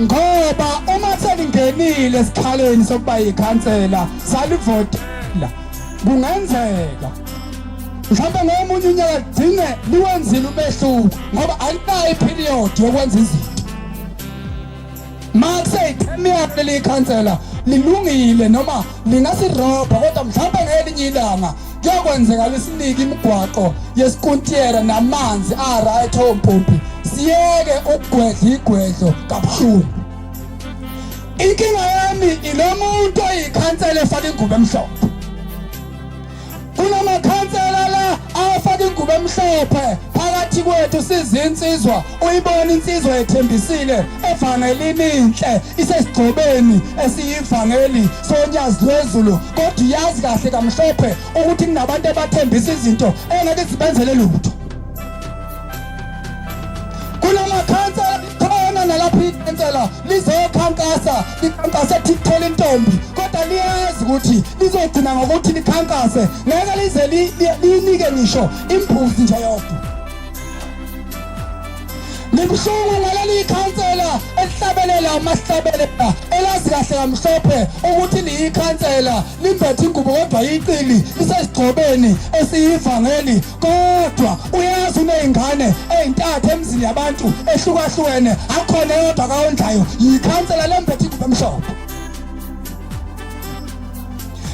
ngoba uma selingenile esikhaleni sokuba yikhansela salivotela kungenzeka mhlawumbe ngomunye unyaka gcine liwenzile umehluko ngoba alinayo iperiod yokwenza izinto makuseyithemiyakho likhansela lilungile noma lingasirobha kodwa mhlawumbe ngelinye ilanga kuyokwenzeka lisinike imigwaqo yesikontiyera namanzi right ompompi siyeke ukugwedla igwedlo kabuhlungu inkinga yami ilomuntu oyikhansela efaka ingubo emhlophe kunamakhansela la afaka ingubo emhlophe phakathi kwethu sizinsizwa uyibona insizwa ethembisile evangelini inhle isesigcobeni esiyivangeli sonyazi lwezulu kodwa uyazi kahle kamhlophe ukuthi kunabantu abathembisa izinto engeke zibenzele lutho kunamakhansela khona nalapho ikhansela lizokhankasa likhankasa tikthole intombi kodwa liyazi ukuthi lizogcina ngokuthi likhankase ngeke lize linike ngisho imphuzi nje yodwa Ngibusonga ngaleli ikhansela elihlabelela amahlabelela elazi kahle kamhlophe ukuthi liyikhansela limbethe ingubo kodwa yiqili lisesigcobeni esiyivangeli kodwa uyazi unezingane ezintathu emzini yabantu ehlukahlukene akhona yodwa kaondlayo yikhansela lembethe ingubo emhlophe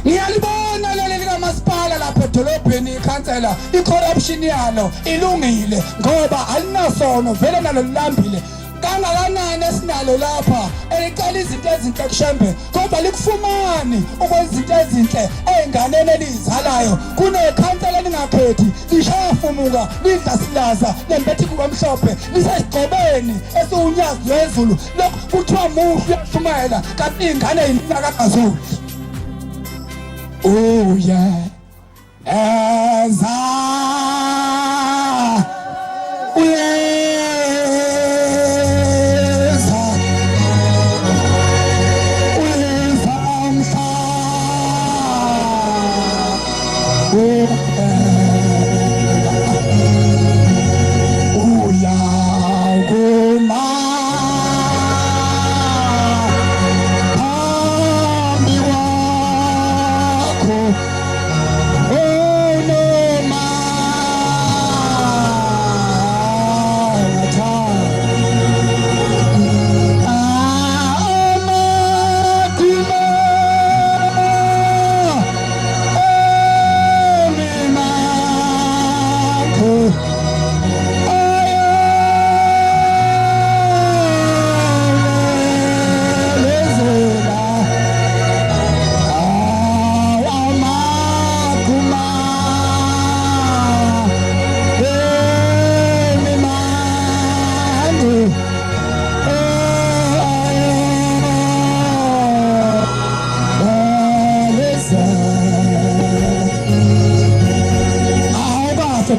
Ngiyalibona leli likamasipala lapha edolobheni ikhansela icorruption yalo ilungile ngoba alinasono vele nalo lilambile kangakanani esinalo lapha elicala izinto ezinhle kushembe kodwa likufumani ukwenza izinto ezinhle einganeni elizalayo kunekhansela lingakhethi lishafumuka lidla silaza lembethe kubamhlophe lisesigcobeni esiunyazi lwezulu lokho kuthiwa mufi uyashumayela kanti ingane yinakakazulu Oh yeah, as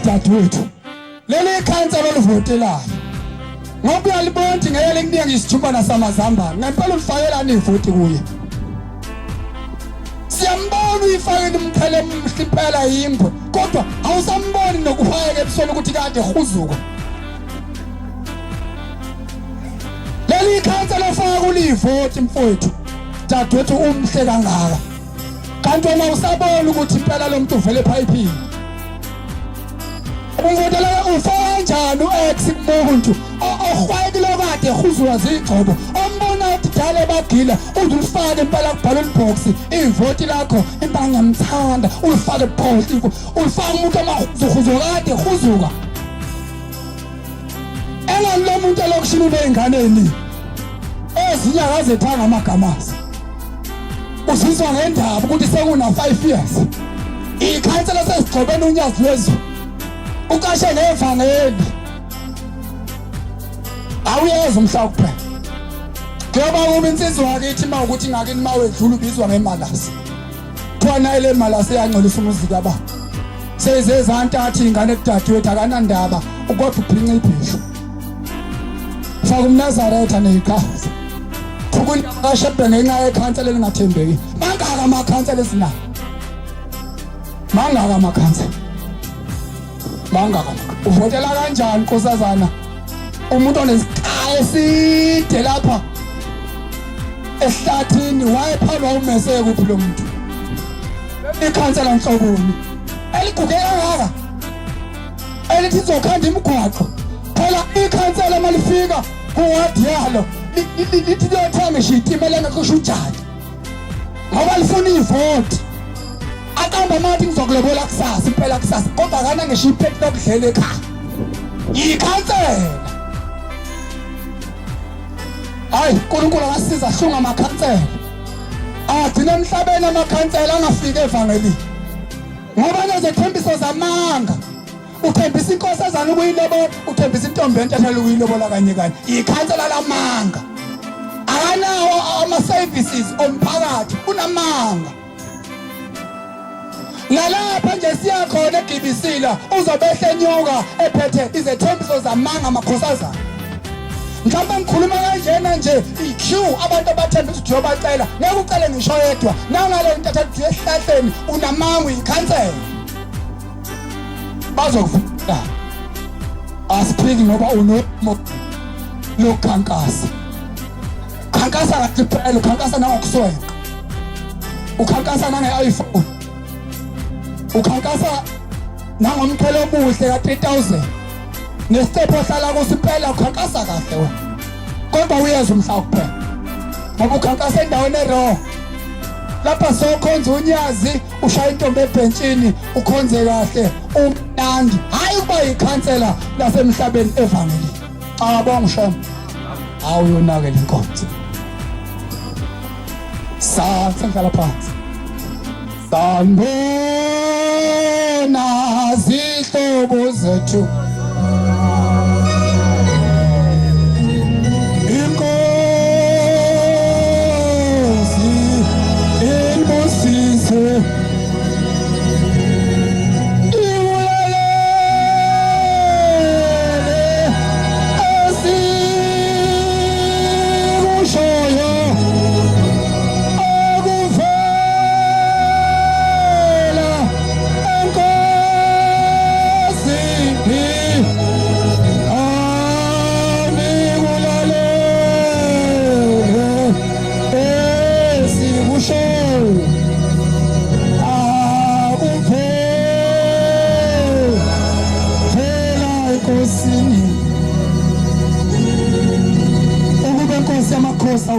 dadewethu leli ikhansela oluvotelayo ngoba uyalibona ukuthi ngeke likunika isithumbana samazambane ngempela ulifakelani ivoti kuye siyambona uyifakele umqhele emhle impela yimbo kodwa awusamboni nokufaka ebusweni ukuthi kade huzuka leli ikhansela ofaka kulivoti mfowethu dadewethu umhle kangaka kanti wena usabona ukuthi impela lo muntu uvele ephayipini uvotela ufaka kanjani uex kumuntu ohwayekile kade huzula zigcobo ombona ukuthi dala bagila uzulifaka impela kubhala inbox ivoti lakho impela ngiyamthanda ulifake post ulifaka umuntu amahuzuzo kade huzuka engani lo muntu lokushini beyinganeni ezinye akazethanga amagamazi usizwa ngendaba ukuthi sekuna 5 years ikhansela sesigcobene unyazi lwezulu ukashe ngevangeli awuyeza umhlaba kuphela ngoba uma insizwa yakithi uma ukuthi ngakini mawedlula ubizwa ngemalasi khona ile malasi yangcolisa umuzi kababa sezezantathu ingane kudadewethu akanandaba ukodwa uphinqa ibhisho faka umnazaretha neyiqhaza ukuyashebe ngenxa yekhansela elingathembeki mangaka amakhansela esina mangaka amakhansela mangaka uvotela kanjani nkosazana umuntu onesikhaye eside lapha esihlathini wayephalwa umese kuphi lo muntu ikhansela nhloboni eliguge kangaka elithi izokhanda imigwaqo phela ikhansela malifika kuwadi yalo lithi liyothenga ishitimela ngakusho ujaji ngoba lifuna ivoti aqamba mathi ngizokulobola kusasa impela kusasa kodwa akana ngisho iphepha lokudlela ekhaya ikhansela hayi uNkulunkulu akasiza ahlunga amakhansela agcina emhlabeni amakhansela angafika evangelini ngoba nezethembiso zamanga uthembisa inkosazana ukuyilobola uthembisa intombi entathelwe ukuyilobola kanye kanye ikhansela lamanga akanawo ama-services omphakathi unamanga nalapha nje siyakhona egibisila uzobehla enyuka ephethe izethembiso zamanga amakhosazana mhlawumbe ngikhuluma kanjena nje i-Q abantu abathembisa ukuthi uyobacela ngeke ucele ngisho yedwa nangale ntathathu esihlahleni unamanga uyikhansela bazokufunda asiphiki ngoba unomo lokhankasa khankasa kahle phela ukhankasa nangokusweka ukhankasa nange-iPhone ukhankasa nangomkhelo omuhle ka-3,000 nesitepho ohlala kuso impela ukhankasa kahle wena kodwa uyeza umhlaba kuphela ngoba ukhankasa endaweni ero lapha sokhonza unyazi ushaya intombi ebhentshini ukhonze kahle umnandi hayi ukuba yikhansela lasemhlabeni evangelini abonga ushema awuyonakela inkonzo sanhlala phansi sanibona zihlobo zethu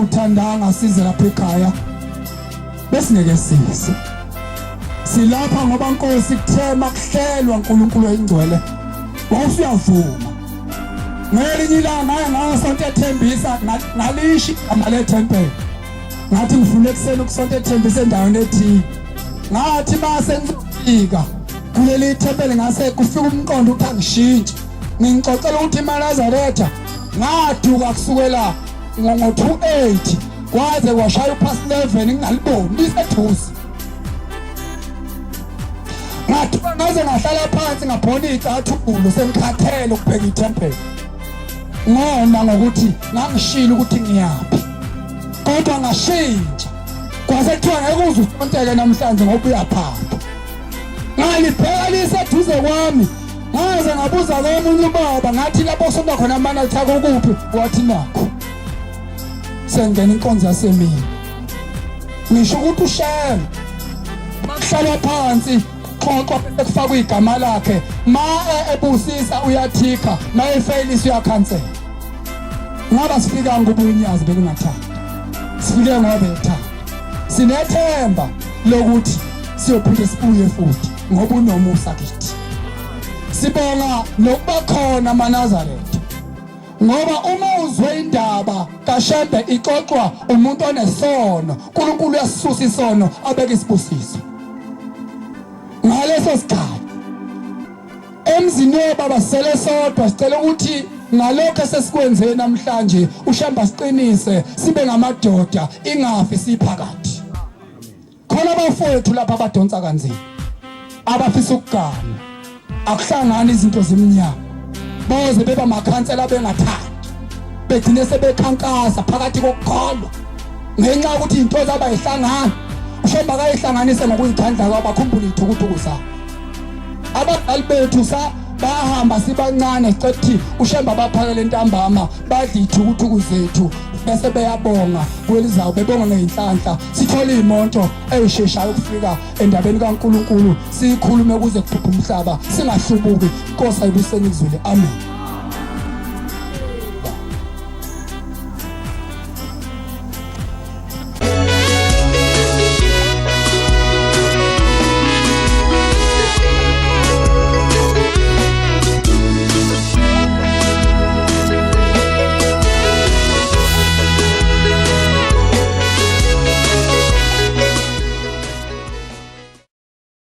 awuthandanga size lapha ekhaya besingeke size silapha ngoba Nkosi kuthema kuhlelwa uNkulunkulu oyingcwele wawusuyavuma ngelinye ilanga ngayo sonke ethembisa ngalishi amale temple ngathi ngifuna ekuseni ukusonto ethembisa endaweni ethi ngathi base ngifika kuleli temple ngase kufika umqondo ukuthi angishintshe ngicocela ukuthi iManazaretha ngaduka kusukela ngo-28 kwaze kwashaya past 11 ngingaliboni lisethusi ngathuka ngaze ngahlala phansi ngabhona izicathulo sengikhathele ukubheka ithempeli ngona ngokuthi ngangishilo ukuthi ngiyaphi kodwa ngashintsha kwase kuthiwa ngeke uze usonteke namhlanje ngoba uyaphapha ngalibheka liseduze kwami ngaze ngabuza komunye ubaba ngathi lapho sonto khona amana lithaka ukuphi wathi nakho sengena inkonzo yasemini ngisho ukuthi usheme makuhlala phansi xoxwa bese kufakwa igama lakhe ma ebusisa uyathika ma efailisa uyakhansela ngaba sifika ngobunyazi bekungathanda sifike ngoba ethanda sinethemba lokuthi siyophinde sibuye futhi ngoba unomusa kithi sibonga nokuba khona maNazaretha ngoba uma uzwe indaba kaShembe ixoxwa umuntu onesono uNkulunkulu uyasisusa isono abeke isibusiso ngaleso sikhathi emzini wobaba sele sodwa sicela ukuthi ngalokho esesikwenze namhlanje uShembe siqinise sibe ngamadoda ingafi siphakathi khona abafowethu lapha abadonsa kanzima abafisa ukugana akuhlangana izinto zeminyama boze beba makhansela bengathandi begcine sebekhankasa phakathi kokukholwa ngenxa ukuthi into zaba yihlangana uShembe akayihlanganise ngokuyikhandla kwabakhumbula ithukuthukhu zabo abadali bethu bahamba sibancane sicethi uShembe abaphakele ntambama badla ithukuthukhu zethu bese beyabonga kwelizayo bebonga ngeinhlanhla sithola imonto eyisheshayo ukufika endabeni kaNkuluNkulu sikhulume kuze kuphuphe umhlaba singahlubuki Nkosi ayibuseni izulu amen.